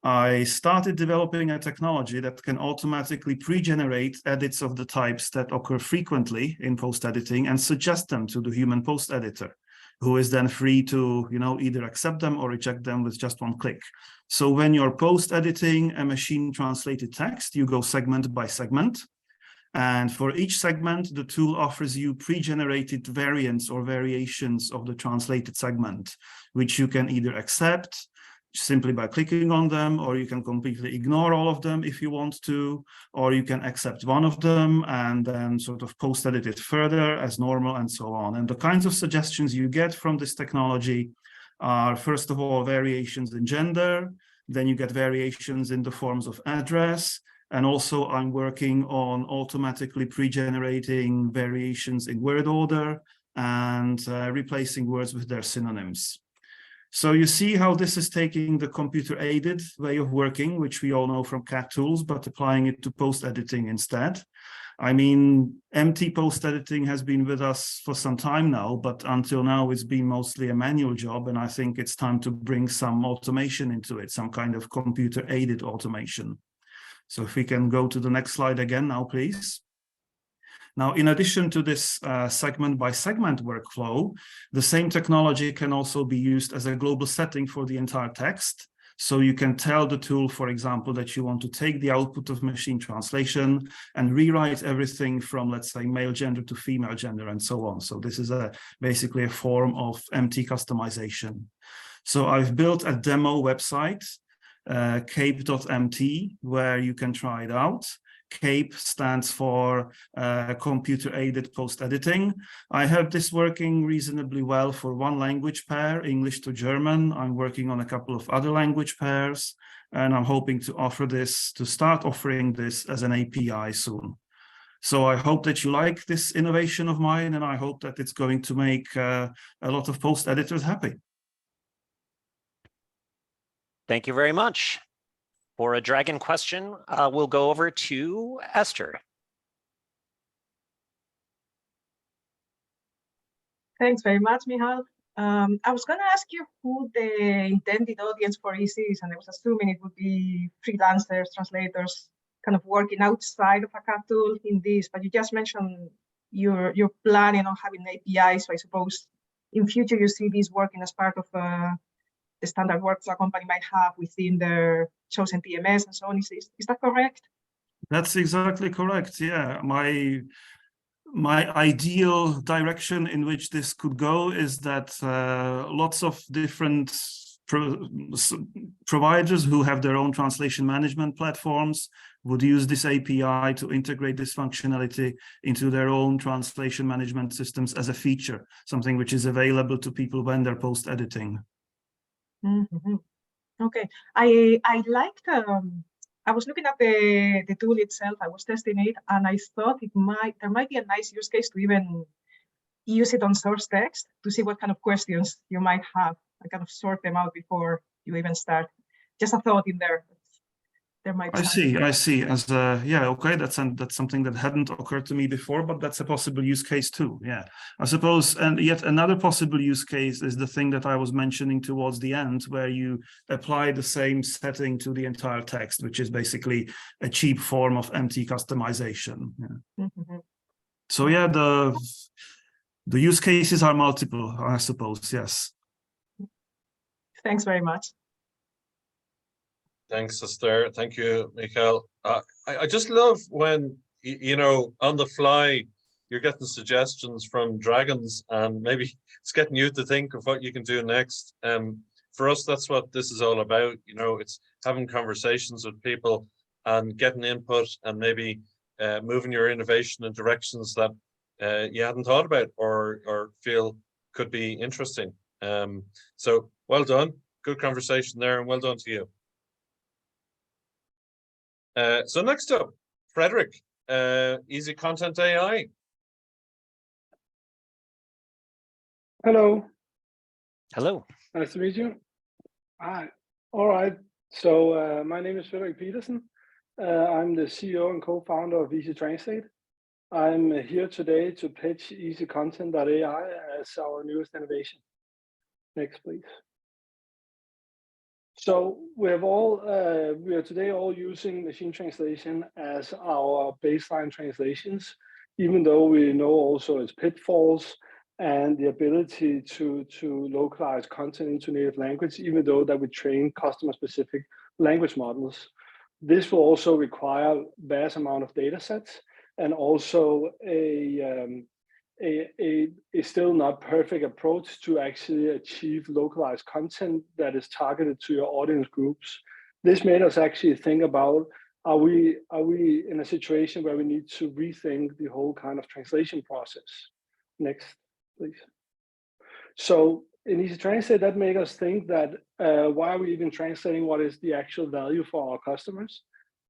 I started developing a technology that can automatically pre-generate edits of the types that occur frequently in post-editing and suggest them to the human post-editor, who is then free to, either accept them or reject them with just one click. So when you're post-editing a machine-translated text, you go segment by segment. And for each segment, the tool offers you pre-generated variants or variations of the translated segment, which you can either accept simply by clicking on them, or you can completely ignore all of them if you want to, or you can accept one of them and then sort of post-edit it further as normal and so on. And the kinds of suggestions you get from this technology are, first of all, variations in gender, then you get variations in the forms of address, and also I'm working on automatically pre-generating variations in word order and replacing words with their synonyms. So you see how this is taking the computer-aided way of working, which we all know from CAT tools, but applying it to post-editing instead. I mean, MT post-editing has been with us for some time now, but until now it's been mostly a manual job, and I think it's time to bring some automation into it, some kind of computer-aided automation. So if we can go to the next slide again now, please. Now, in addition to this segment-by-segment workflow, the same technology can also be used as a global setting for the entire text. So you can tell the tool, for example, that you want to take the output of machine translation and rewrite everything from, let's say, male gender to female gender and so on. So this is basically a form of MT customization. So I've built a demo website, cape.mt, where you can try it out. CAPE stands for computer-aided post-editing. I have this working reasonably well for one language pair, English to German. I'm working on a couple of other language pairs, and I'm hoping to start offering this as an API soon. So I hope that you like this innovation of mine, and I hope that it's going to make a lot of post-editors happy. Thank you very much. For a dragon question, we'll go over to Esther. Thanks very much, Michal. I was going to ask you who the intended audience for Easy is, and I was assuming it would be freelancers, translators, kind of working outside of a CAT tool in this, but you just mentioned you're planning on having an API, so I suppose in future you see this working as part of the standard workflow a company might have within their chosen TMS and so on. Is that correct? That's exactly correct. Yeah, my ideal direction in which this could go is that lots of different providers who have their own translation management platforms would use this API to integrate this functionality into their own translation management systems as a feature, something which is available to people when they're post-editing. Mm-hmm. Okay, I liked. I was looking at the tool itself. I was testing it, and I thought there might be a nice use case to even use it on source text to see what kind of questions you might have and kind of sort them out before you even start. Just a thought in there. There might be. I see. As yeah, okay, that's something that hadn't occurred to me before, but that's a possible use case too. Yeah, I suppose. And yet another possible use case is the thing that I was mentioning towards the end, where you apply the same setting to the entire text, which is basically a cheap form of MT customization. Yeah. Mm-hmm. So yeah, the use cases are multiple, I suppose. Yes. Thanks very much. Thanks, Esther. Thank you, Michal. I just love when, you know, on the fly, you're getting suggestions from dragons, and maybe it's getting you to think of what you can do next. For us, that's what this is all about. You know, it's having conversations with people and getting input, and maybe moving your innovation in directions that you hadn't thought about or feel could be interesting. So well done. Good conversation there, and well done to you. So next up, Frederik, EasyContent.AI. Hello. Hello. Nice to meet you. Hi. All right. So my name is Frederik Pedersen. I'm the CEO and co-founder of EasyTranslate. I'm here today to pitch EasyContent.AI as our newest innovation. Next, please. So we are today all using machine translation as our baseline translations, even though we know also its pitfalls and the ability to localize content into native language, even though that we train customer-specific language models. This will also require vast amount of data sets, and also a still not perfect approach to actually achieve localized content that is targeted to your audience groups. This made us actually think about, are we in a situation where we need to rethink the whole kind of translation process? Next, please. So in EasyTranslate, that made us think that why are we even translating? What is the actual value for our customers?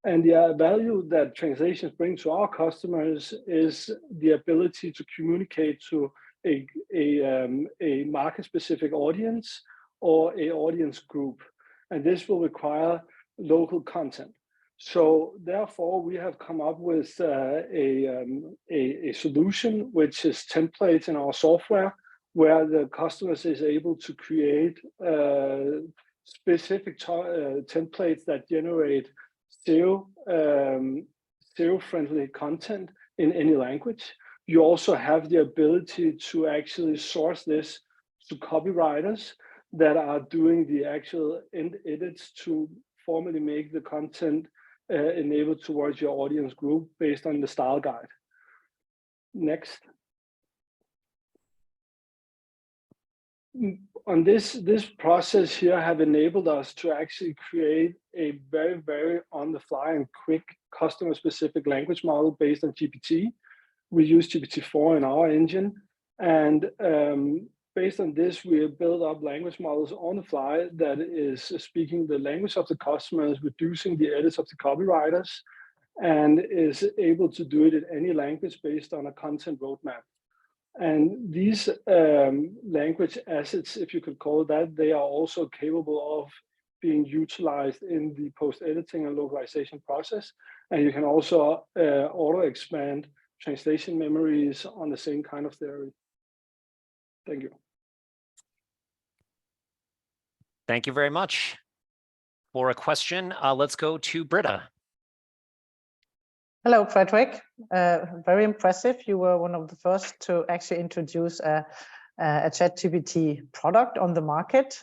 And the value that translations bring to our customers is the ability to communicate to a market-specific audience or an audience group. And this will require local content. So therefore, we have come up with a solution, which is templates in our software, where the customers is able to create specific templates that generate SEO-friendly content in any language. You also have the ability to actually source this to copywriters that are doing the actual end edits to formally make the content enabled towards your audience group based on the style guide. Next. On this process here have enabled us to actually create a very, very on-the-fly and quick customer-specific language model based on GPT. We use GPT-4 in our engine, and based on this, we have built up language models on the fly that is speaking the language of the customers, reducing the edits of the copywriters, and is able to do it in any language based on a content roadmap. And these language assets, if you could call it that, they are also capable of being utilized in the post-editing and localization process. And you can also auto-expand translation memories on the same kind of theory. Thank you. Thank you very much. For a question, let's go to Britta. Hello, Frederik. Very impressive. You were one of the first to actually introduce a ChatGPT product on the market.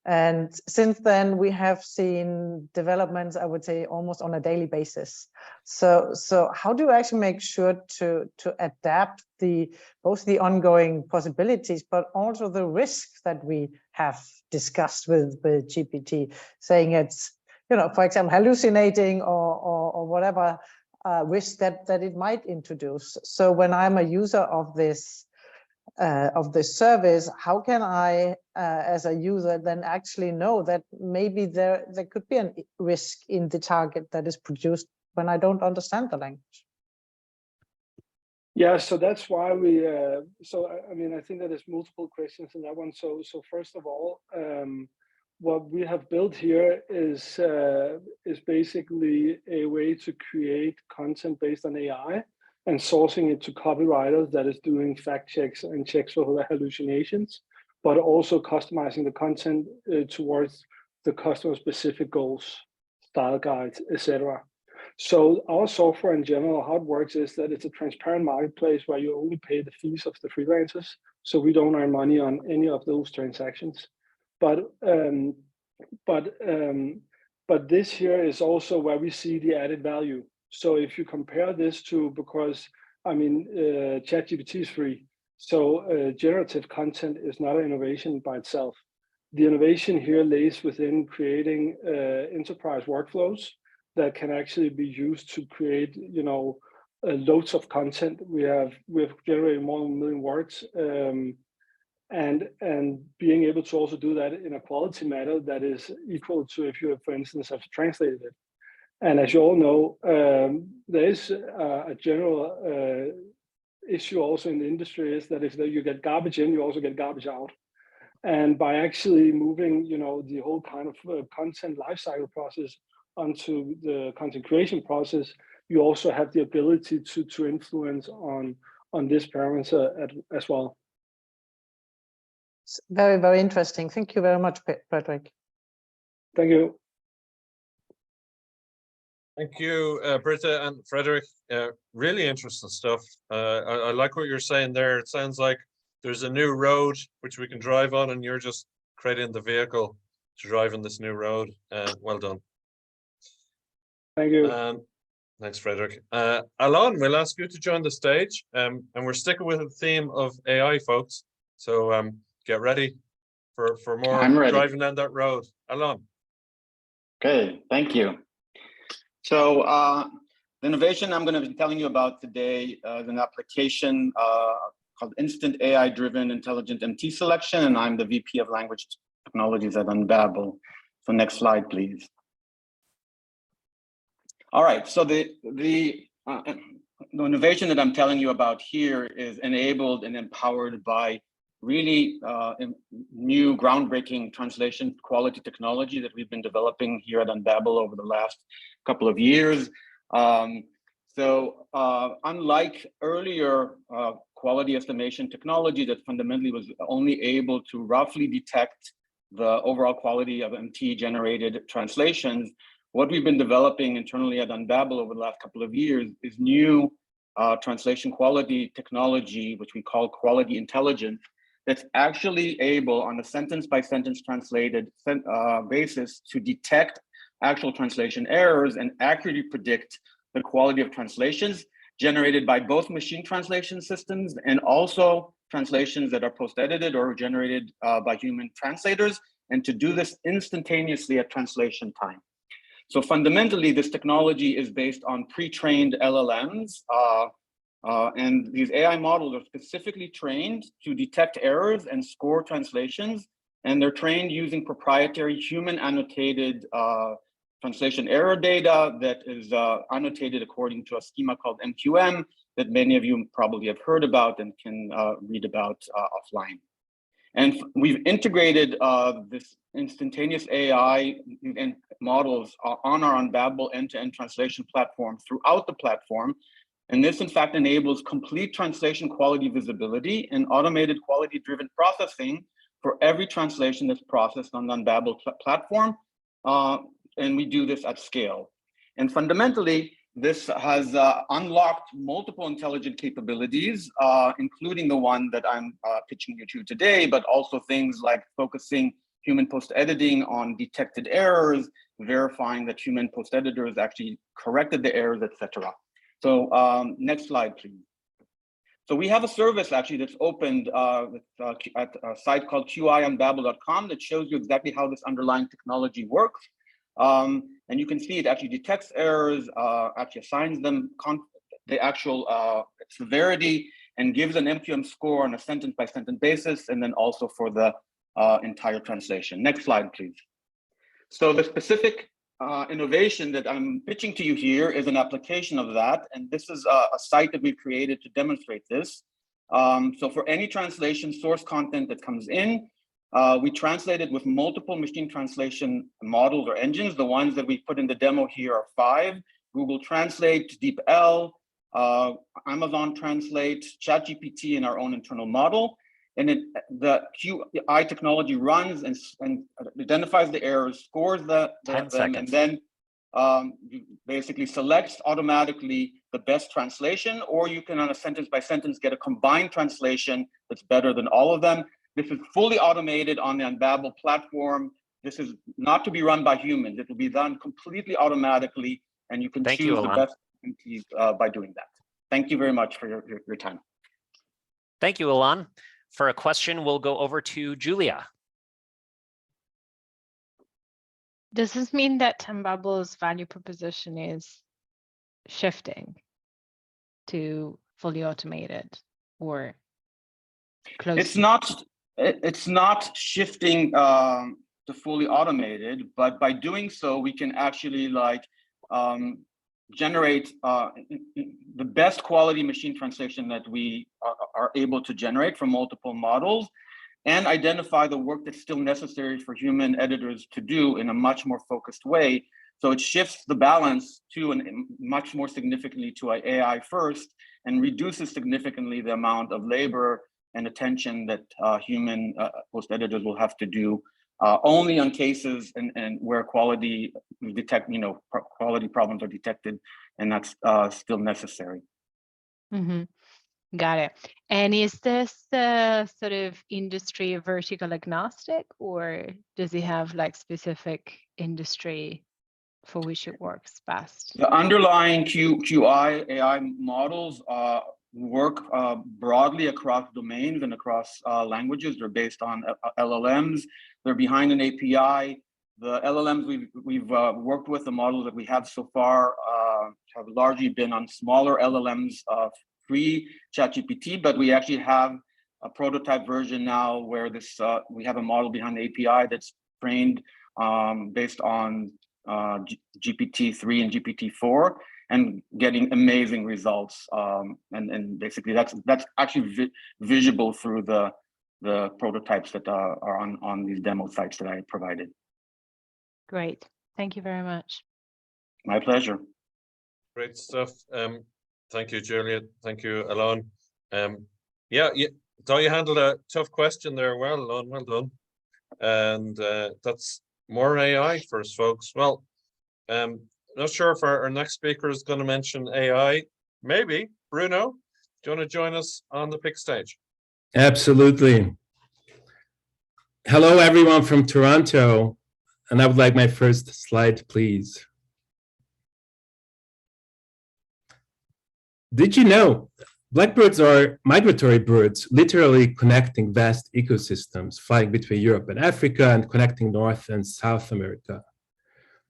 And since then, we have seen developments, I would say, almost on a daily basis. So how do you actually make sure to adapt both the ongoing possibilities, but also the risks that we have discussed with GPT, saying it's, for example, hallucinating or whatever risk that it might introduce. So when I'm a user of this service, how can I, as a user, then actually know that maybe there could be a risk in the target that is produced when I don't understand the language? Yeah, so that's why we. I think that there's multiple questions in that one. So first of all, what we have built here is basically a way to create content based on AI and sourcing it to copywriters that is doing fact checks and checks for hallucinations, but also customizing the content towards the customer specific goals, style guides, etc. So our software in general, how it works is that it's a transparent marketplace where you only pay the fees of the freelancers. So we don't earn money on any of those transactions. But this here is also where we see the added value. So if you compare this to, because I mean, ChatGPT is free, so generative content is not an innovation by itself. The innovation here lays within creating enterprise workflows that can actually be used to create, you know, loads of content. We've generated more than 1 million words, and being able to also do that in a quality manner that is equal to if you, for instance, have translated it. And as you all know, there is a general issue also in the industry is that if you get garbage in, you also get garbage out. And by actually moving, you know, the whole kind of content lifecycle process onto the content creation process, you also have the ability to influence on this parameter as well. It's very, very interesting. Thank you very much, Frederik. Thank you. Thank you, Britta and Frederik. Really interesting stuff. I like what you're saying there. It sounds like there's a new road which we can drive on, and you're just creating the vehicle to drive on this new road. Well done. Thank you. Thanks, Frederik. Alon, we'll ask you to join the stage, and we're sticking with the theme of AI, folks. So get ready for more driving down that road. Alon. Okay, thank you. So the innovation I'm going to be telling you about today is an application called Instant AI-Driven Intelligent MT Selection, and I'm the VP of Language Technologies at Unbabel. So next slide, please. All right, so the innovation that I'm telling you about here is enabled and empowered by really new groundbreaking translation quality technology that we've been developing here at Unbabel over the last couple of years. Unlike earlier quality estimation technology that fundamentally was only able to roughly detect the overall quality of MT generated translations, what we've been developing internally at Unbabel over the last couple of years is new translation quality technology, which we call quality intelligence, that's actually able on a sentence by sentence translated basis to detect actual translation errors and accurately predict the quality of translations generated by both machine translation systems and also translations that are post-edited or generated by human translators, and to do this instantaneously at translation time. So fundamentally, this technology is based on pre-trained LLMs, and these AI models are specifically trained to detect errors and score translations, and they're trained using proprietary human annotated translation error data that is annotated according to a schema called MQM that many of you probably have heard about and can read about offline. And we've integrated this instantaneous AI and models on our Unbabel end-to-end translation platform throughout the platform. And this, in fact, enables complete translation quality visibility and automated quality-driven processing for every translation that's processed on the Unbabel platform. And we do this at scale. And fundamentally, this has unlocked multiple intelligent capabilities, including the one that I'm pitching you to today, but also things like focusing human post-editing on detected errors, verifying that human post-editors actually corrected the errors, etc. So next slide, please. So we have a service actually that's opened at a site called QIUnbabel.com that shows you exactly how this underlying technology works. And you can see it actually detects errors, actually assigns them the actual severity, and gives an MQM score on a sentence by sentence basis, and then also for the entire translation. Next slide, please. So the specific innovation that I'm pitching to you here is an application of that, and this is a site that we've created to demonstrate this. So for any translation source content that comes in, we translate it with multiple machine translation models or engines. The ones that we put in the demo here are 5: Google Translate, DeepL, Amazon Translate, ChatGPT, and our own internal model. And the QI technology runs and identifies the errors, scores them, and then basically selects automatically the best translation, or you can on a sentence by sentence get a combined translation that's better than all of them. This is fully automated on the Unbabel platform. This is not to be run by humans. It will be done completely automatically, and you can choose the best by doing that. Thank you very much for your time. Thank you, Ilan. For a question, we'll go over to Julia. Does this mean that Unbabel's value proposition is shifting to fully automated or close? It's not shifting to fully automated, but by doing so, we can actually generate the best quality machine translation that we are able to generate from multiple models, and identify the work that's still necessary for human editors to do in a much more focused way. So it shifts the balance to much more significantly to AI first, and reduces significantly the amount of labor and attention that human post editors will have to do only on cases and where quality quality problems are detected, and that's still necessary. Mm-hmm. Got it. And is this sort of industry vertical agnostic, or does it have specific industry for which it works best? The underlying QI AI models work broadly across domains and across languages. They're based on LLMs. They're behind an API. The LLMs we've worked with, the models that we have so far have largely been on smaller LLMs free ChatGPT, but we actually have a prototype version now where we have a model behind the API that's trained based on GPT-3 and GPT-4, and getting amazing results. And basically that's actually visible through the prototypes that are on these demo sites that I provided. Great. Thank you very much. My pleasure. Great stuff. Thank you, Julia. Thank you, Ilan. Yeah, so you handled a tough question there well, Ilan. Well done. And that's more AI for us, folks. Well, not sure if our next speaker is going to mention AI. Maybe. Bruno, do you want to join us on the pick stage? Absolutely. Hello, everyone from Toronto. And I would like my first slide, please. Did you know blackbirds are migratory birds, literally connecting vast ecosystems, flying between Europe and Africa and connecting North and South America?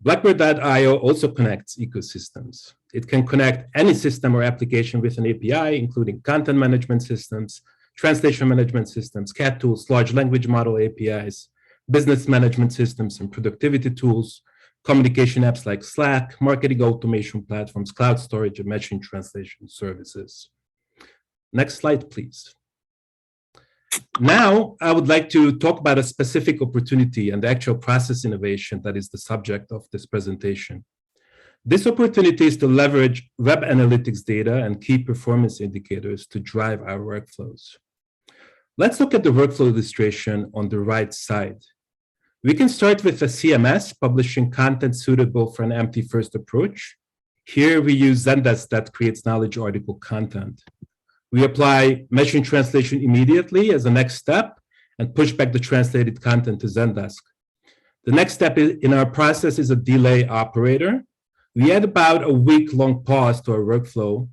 Blackbird.io also connects ecosystems. It can connect any system or application with an API, including content management systems, translation management systems, CAT tools, large language model APIs, business management systems and productivity tools, communication apps like Slack, marketing automation platforms, cloud storage, and machine translation services. Next slide, please. Now, I would like to talk about a specific opportunity and actual process innovation that is the subject of this presentation. This opportunity is to leverage web analytics data and key performance indicators to drive our workflows. Let's look at the workflow illustration on the right side. We can start with a CMS publishing content suitable for an empty-first approach. Here we use Zendesk that creates knowledge article content. We apply machine translation immediately as a next step and push back the translated content to Zendesk. The next step in our process is a delay operator. We add about a week-long pause to our workflow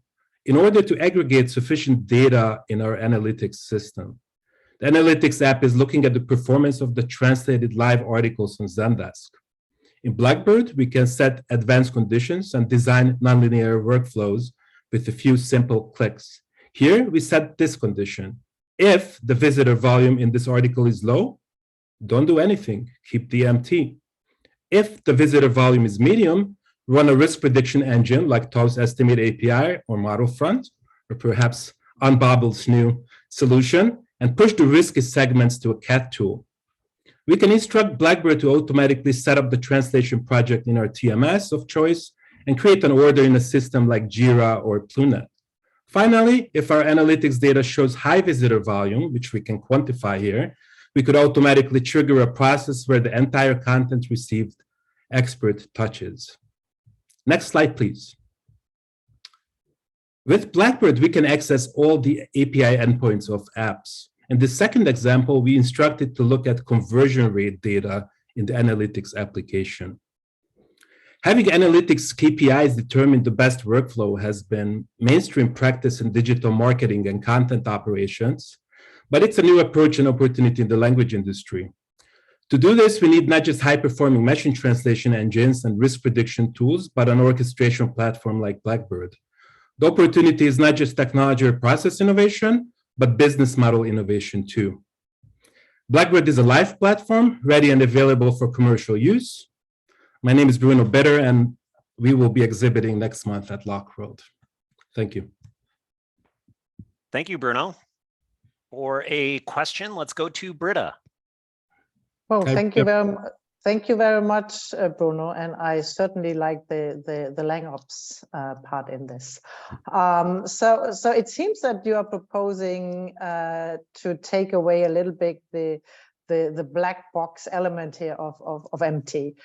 in order to aggregate sufficient data in our analytics system. The analytics app is looking at the performance of the translated live articles on Zendesk. In Blackbird, we can set advanced conditions and design nonlinear workflows with a few simple clicks. Here, we set this condition. If the visitor volume in this article is low, don't do anything, keep the empty. If the visitor volume is medium, run a risk prediction engine like Klaus Estimate API or ModelFront, or perhaps Unbabel's new solution, and push the risky segments to a CAT tool. We can instruct Blackbird to automatically set up the translation project in our TMS of choice and create an order in a system like Jira or Plunet. Finally, if our analytics data shows high visitor volume, which we can quantify here, we could automatically trigger a process where the entire content received expert touches. Next slide, please. With Blackbird, we can access all the API endpoints of apps. In the second example, we instructed to look at conversion rate data in the analytics application. Having analytics KPIs determine the best workflow has been mainstream practice in digital marketing and content operations, but it's a new approach and opportunity in the language industry. To do this, we need not just high-performing machine translation engines and risk prediction tools, but an orchestration platform like Blackbird. The opportunity is not just technology or process innovation, but business model innovation too. Blackbird is a live platform, ready and available for commercial use. My name is Bruno Bitter, and we will be exhibiting next month at LocWorld. Thank you. Thank you, Bruno. For a question, let's go to Britta. Well, thank you very much, Bruno, and I certainly like the LangOps part in this. So it seems that you are proposing to take away a little bit the black box element here of MT.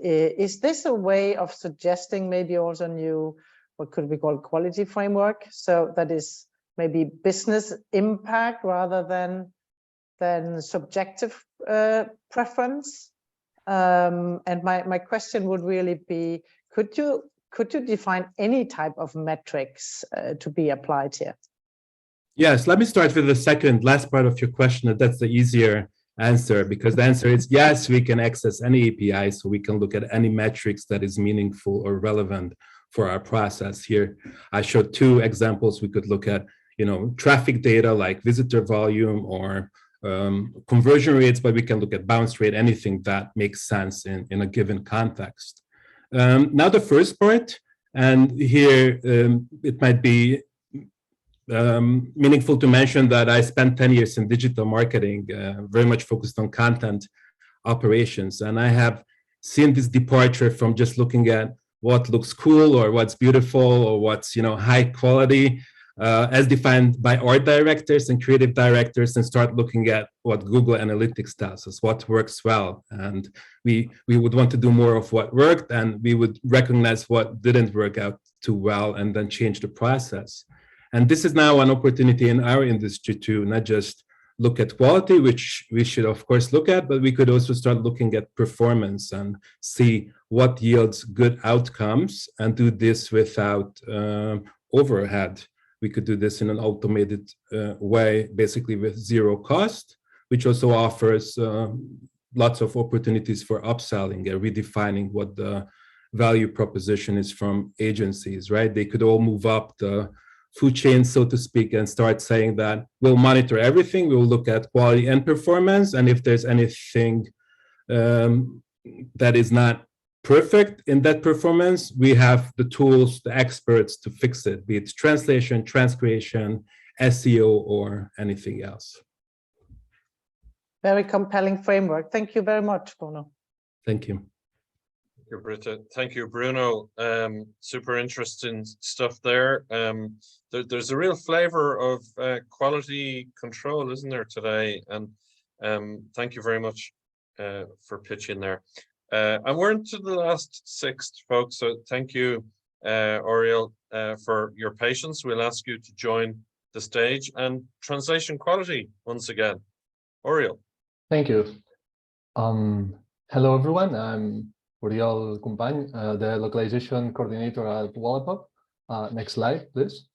Is this a way of suggesting maybe also new, what could we call, quality framework? So that is maybe business impact rather than subjective preference. And my question would really be, could you define any type of metrics to be applied here? Yes, let me start with the last part of your question. That's the easier answer, because the answer is yes, we can access any API, so we can look at any metrics that is meaningful or relevant for our process. Here I showed two examples. We could look at, traffic data like visitor volume or conversion rates, but we can look at bounce rate, anything that makes sense in a given context. Now the first part, and here it might be meaningful to mention that I spent 10 years in digital marketing, very much focused on content operations. And I have seen this departure from just looking at what looks cool or what's beautiful or what's high quality as defined by art directors and creative directors, and start looking at what Google Analytics tells us, what works well. And we would want to do more of what worked, and we would recognize what didn't work out too well and then change the process. And this is now an opportunity in our industry to not just look at quality, which we should of course look at, but we could also start looking at performance and see what yields good outcomes and do this without overhead. We could do this in an automated way, basically with zero cost, which also offers lots of opportunities for upselling and redefining what the value proposition is from agencies, right? They could all move up the food chain, so to speak, and start saying that we'll monitor everything, we'll look at quality and performance, and if there's anything that is not perfect in that performance, we have the tools, the experts to fix it, be it translation, transcreation, SEO, or anything else. Very compelling framework. Thank you very much, Bruno. Thank you. Thank you, Britta. Thank you, Bruno. Super interesting stuff there. There's a real flavor of quality control, isn't there, today? And thank you very much for pitching there. And we're into the last sixth, folks. So thank you, Oriel, for your patience. We'll ask you to join the stage. And translation quality, once again. Oriel. Thank you. Hello, everyone. I'm Oriel Kumpany, the localization coordinator at Wallapop. Next slide, please.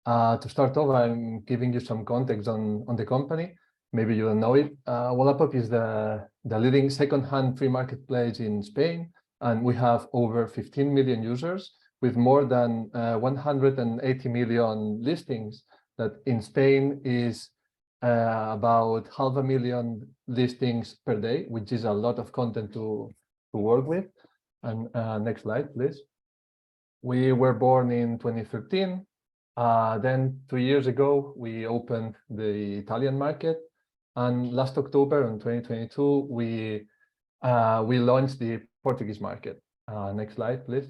To start off, I'm giving you some context on the company. Maybe you don't know it. Wallapop is the leading second-hand free marketplace in Spain, and we have over 15 million users with more than 180 million listings. That in Spain is about 500,000 listings per day, which is a lot of content to work with. And next slide, please. We were born in 2013. Then 2 years ago, we opened the Italian market. And last October in 2022, we launched the Portuguese market. Next slide, please.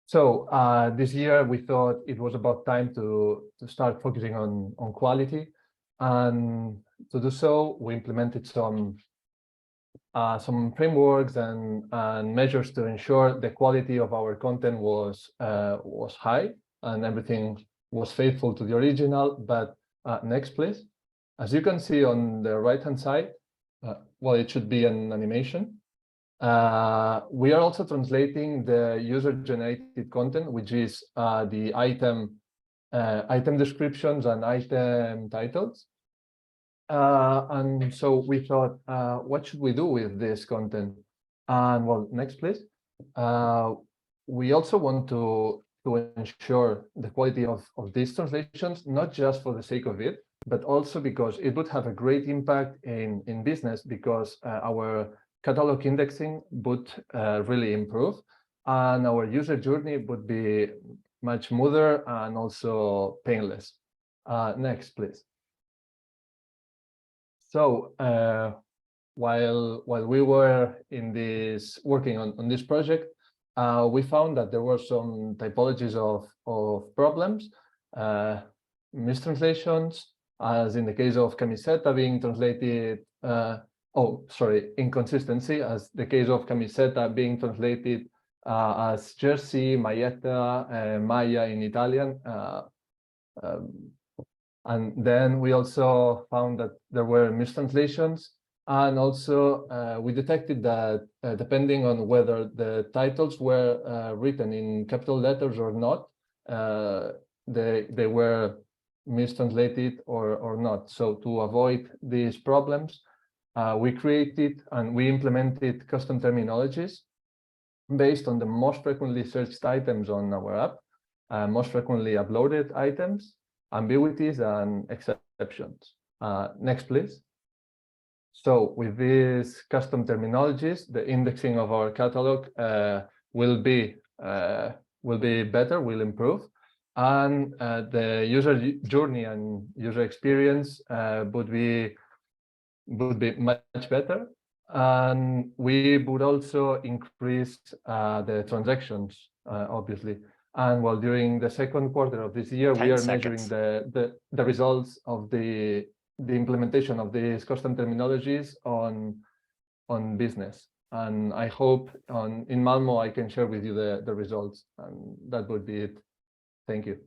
So this year, we thought it was about time to start focusing on quality. And to do so, we implemented some frameworks and measures to ensure the quality of our content was high and everything was faithful to the original. But next, please. As you can see on the right-hand side, well, it should be an animation. We are also translating the user-generated content, which is the item descriptions and item titles. And so we thought, what should we do with this content? And well, next, please. We also want to ensure the quality of these translations, not just for the sake of it, but also because it would have a great impact in business, because our catalog indexing would really improve, and our user journey would be much smoother and also painless. Next, please. So while we were in this working on this project, we found that there were some typologies of problems, mistranslations, as in the case of camiseta being translated, inconsistency, as the case of camiseta being translated as jersey, maglietta, maglia in Italian. And then we also found that there were mistranslations, and also we detected that depending on whether the titles were written in capital letters or not, they were mistranslated or not. So to avoid these problems, we created and we implemented custom terminologies based on the most frequently searched items on our app, most frequently uploaded items, ambiguities, and exceptions. Next, please. So with these custom terminologies, the indexing of our catalog will be better, will improve, and the user journey and user experience would be much better. And we would also increase the transactions, obviously. And while during the second quarter of this year, we are measuring the results of the implementation of these custom terminologies on business. And I hope in Malmö I can share with you the results, and that would be it. Thank you.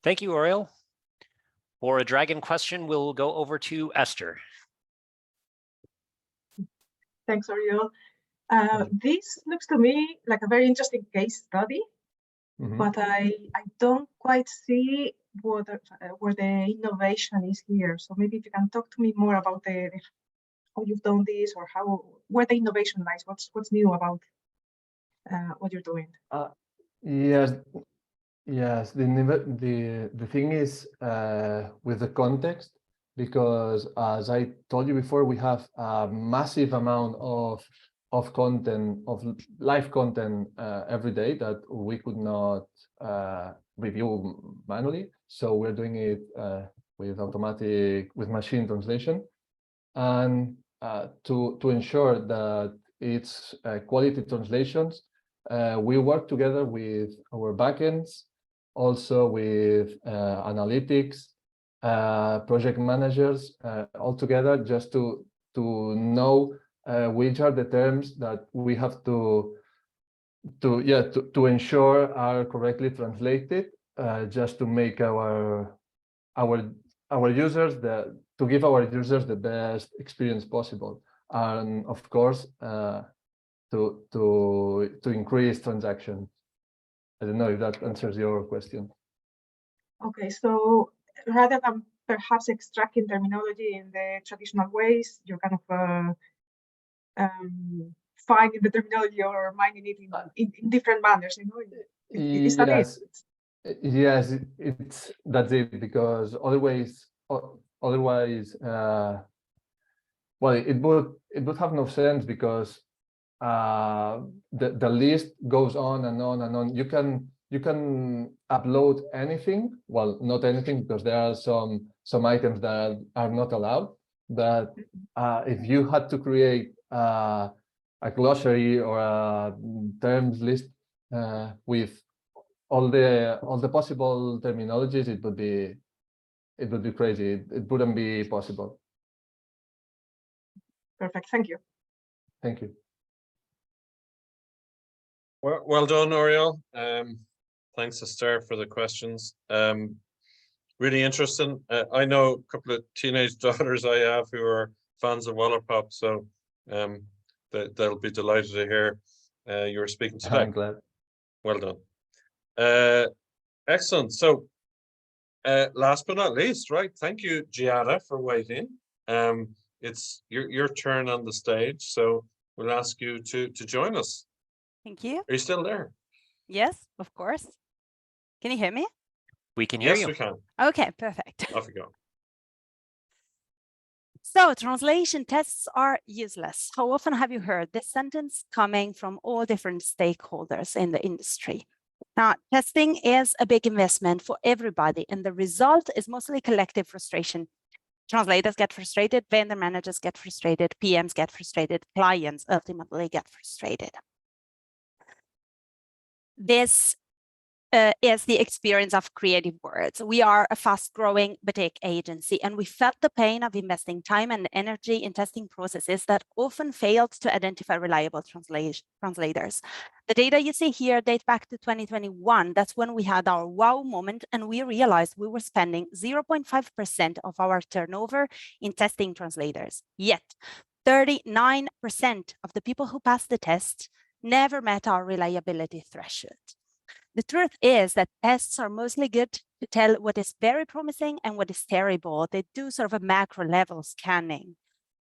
Thank you, Oriol. For a dragon question, we'll go over to Esther. Thanks, Oriol. This looks to me like a very interesting case study, but I don't quite see where the innovation is here. So maybe if you can talk to me more about how you've done this, or where the innovation lies. What's new about what you're doing? Yes. The thing is with the context, because as I told you before, we have a massive amount of content, of live content every day that we could not review manually. So we're doing it with machine translation, and to ensure that it's quality translations, we work together with our backends, also with analytics, project managers, all together, just to know which are the terms that we have to ensure are correctly translated, just to make our users to give our users the best experience possible, and of course to increase transactions. I don't know if that answers your question. Okay, so rather than perhaps extracting terminology in the traditional ways, you're kind of finding the terminology or mining it in different manners, you know? Is that it? Yes, that's it, because otherwise, well, it would have no sense, because the list goes on and on and on. You can upload anything, well, not anything, because there are some items that are not allowed, but if you had to create a glossary or a terms list with all the possible terminologies, it would be crazy. It wouldn't be possible. Perfect. Thank you. Thank you. Well done, Oriol. Thanks, Esther, for the questions. really interesting. I know a couple of teenage daughters I have who are fans of Wallapop, so they'll be delighted to hear you were speaking today. I'm glad. Well done. Excellent. So last but not least, right? Thank you, Giada, for waiting. It's your turn on the stage, so we'll ask you to join us. Thank you. Are you still there? Yes, of course. Can you hear me? We can hear you. Yes, we can. Okay, perfect. Off you go. So translation tests are useless. How often have you heard this sentence coming from all different stakeholders in the industry? Now, testing is a big investment for everybody, and the result is mostly collective frustration. Translators get frustrated, vendor managers get frustrated, PMs get frustrated, clients ultimately get frustrated. This is the experience of Creative Words. We are a fast-growing boutique agency, and we felt the pain of investing time and energy in testing processes that often failed to identify reliable translators. The data you see here date back to 2021. That's when we had our wow moment, and we realized we were spending 0.5% of our turnover in testing translators. Yet, 39% of the people who passed the test never met our reliability threshold. The truth is that tests are mostly good to tell what is very promising and what is terrible. They do sort of a macro level scanning.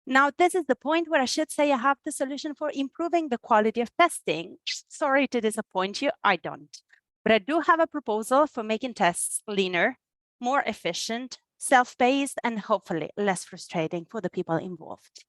Now, this is the point where I should say I have the solution for improving the quality of testing. Sorry to disappoint you, I don't. But I do have a proposal for making tests leaner, more efficient, self-paced, and hopefully less frustrating for the people involved.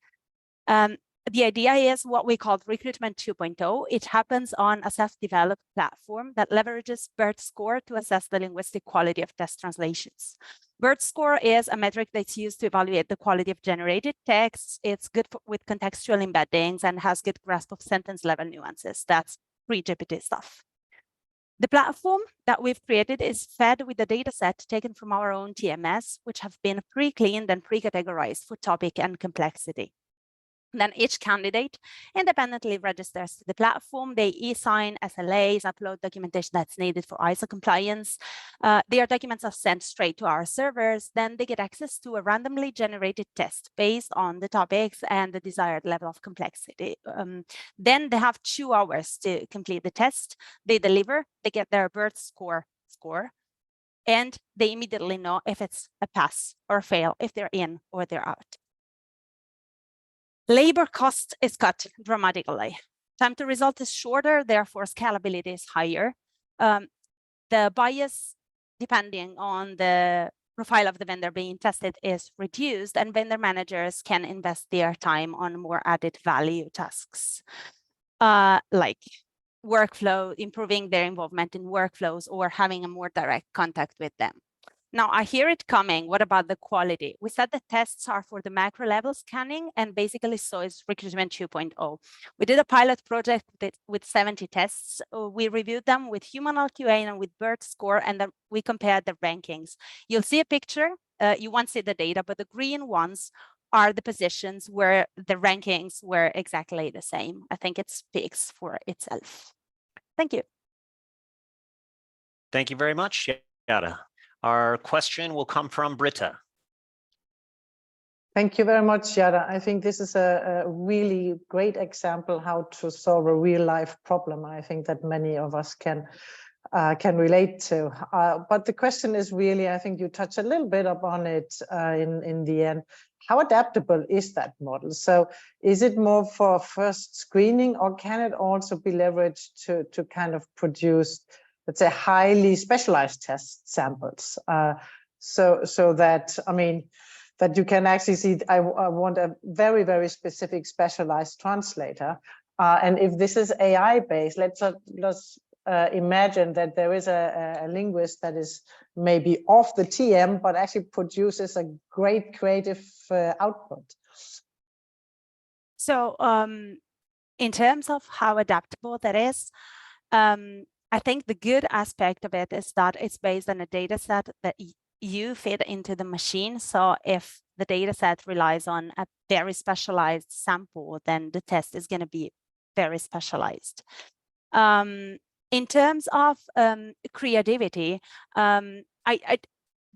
The idea is what we call Recruitment 2.0. It happens on a self-developed platform that leverages BERT score to assess the linguistic quality of test translations. BERT score is a metric that's used to evaluate the quality of generated texts. It's good with contextual embeddings and has good grasp of sentence level nuances. That's pre-GPT stuff. The platform that we've created is fed with a data set taken from our own TMS, which have been pre-cleaned and pre-categorized for topic and complexity. Then each candidate independently registers to the platform. They e-sign SLAs, upload documentation that's needed for ISO compliance. Their documents are sent straight to our servers. Then they get access to a randomly generated test based on the topics and the desired level of complexity. Then they have 2 hours to complete the test. They deliver, they get their BERT score, and they immediately know if it's a pass or a fail, if they're in or they're out. Labor cost is cut dramatically. Time to result is shorter, therefore scalability is higher. The bias, depending on the profile of the vendor being tested, is reduced, and vendor managers can invest their time on more added value tasks, like workflow, improving their involvement in workflows, or having a more direct contact with them. Now, I hear it coming. What about the quality? We said the tests are for the macro level scanning, and basically so is Recruitment 2.0. We did a pilot project with 70 tests. We reviewed them with human LQA and with BERT score, and then we compared the rankings. You'll see a picture. You won't see the data, but the green ones are the positions where the rankings were exactly the same. I think it speaks for itself. Thank you. Thank you very much, Giada. Our question will come from Britta. Thank you very much, Giada. I think this is a really great example how to solve a real life problem. I think that many of us can relate to. But the question is really, I think you touched a little bit upon it in the end. How adaptable is that model? So is it more for first screening, or can it also be leveraged to kind of produce, let's say, highly specialized test samples, so that, I mean, that you can actually see, I want a very, very specific specialized translator. And if this is AI based, let's imagine that there is a linguist that is maybe off the TM, but actually produces a great creative output. So in terms of how adaptable that is, I think the good aspect of it is that it's based on a data set that you feed into the machine. So if the data set relies on a very specialized sample, then the test is going to be very specialized. In terms of creativity,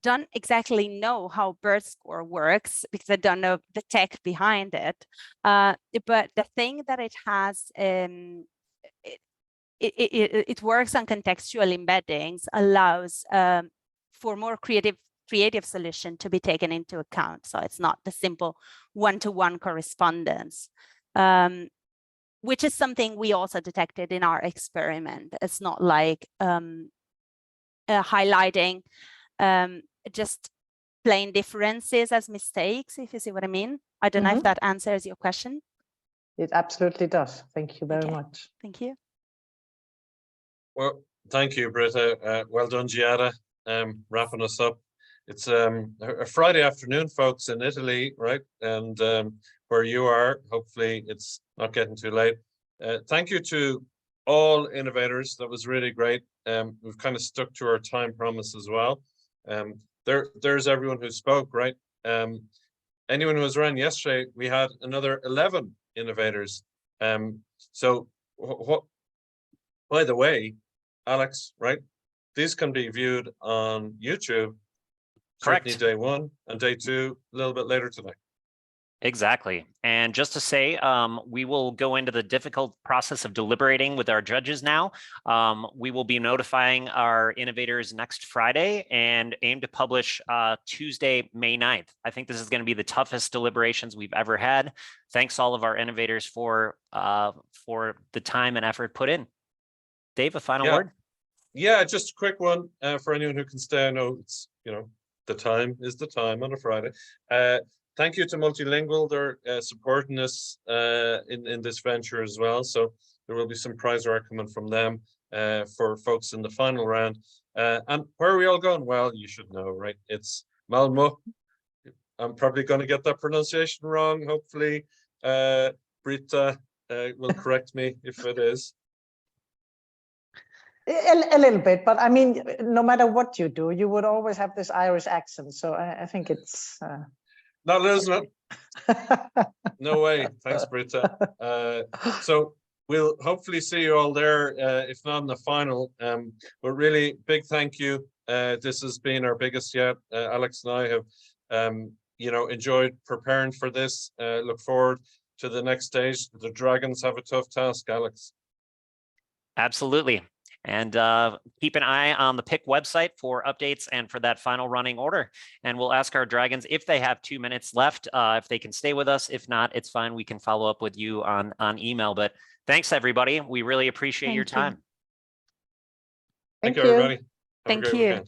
don't exactly know how bird score works because I don't know the tech behind it. But the thing that it has, it works on contextual embeddings, allows for more creative solution to be taken into account. So it's not the simple one-to-one correspondence, which is something we also detected in our experiment. It's not like highlighting just plain differences as mistakes, if you see what I mean. I don't know if that answers your question. It absolutely does. Thank you very much. Thank you. Well, thank you, Britta. Well done, Giada. Wrapping us up. It's a Friday afternoon, folks, in Italy, right? And where you are, hopefully it's not getting too late. Thank you to all innovators. That was really great. We've kind of stuck to our time promise as well. There's everyone who spoke, right? Anyone who was around yesterday, we had another 11 innovators. So by the way, Alex, right? These can be viewed on YouTube. Correct. Certainly day 1 and day 2 a little bit later today. Exactly. And just to say, we will go into the difficult process of deliberating with our judges now. We will be notifying our innovators next Friday and aim to publish Tuesday, May 9th. I think this is going to be the toughest deliberations we've ever had. Thanks all of our innovators for the time and effort put in. Dave, a final word? Yeah, just a quick one for anyone who can stay. I know it's, the time is the time on a Friday. Thank you to Multilingual. They're supporting us in this venture as well. So there will be some prize work coming from them for folks in the final round. And where are we all going? Well, you should know, right? It's Malmö. I'm probably going to get that pronunciation wrong. Hopefully, Britta will correct me if it is. A little bit, but I mean, no matter what you do, you would always have this Irish accent. So I think it's... Not losing it. No way. Thanks, Britta. So we'll hopefully see you all there, if not in the final. But really, big thank you. This has been our biggest yet. Alex and I have, enjoyed preparing for this. Look forward to the next stage. The Dragons have a tough task, Alex. Absolutely. And keep an eye on the PIC website for updates and for that final running order. And we'll ask our Dragons if they have 2 minutes left, if they can stay with us. If not, it's fine. We can follow up with you on email. But thanks, everybody. We really appreciate your time. Thank you, everybody. Have a great weekend.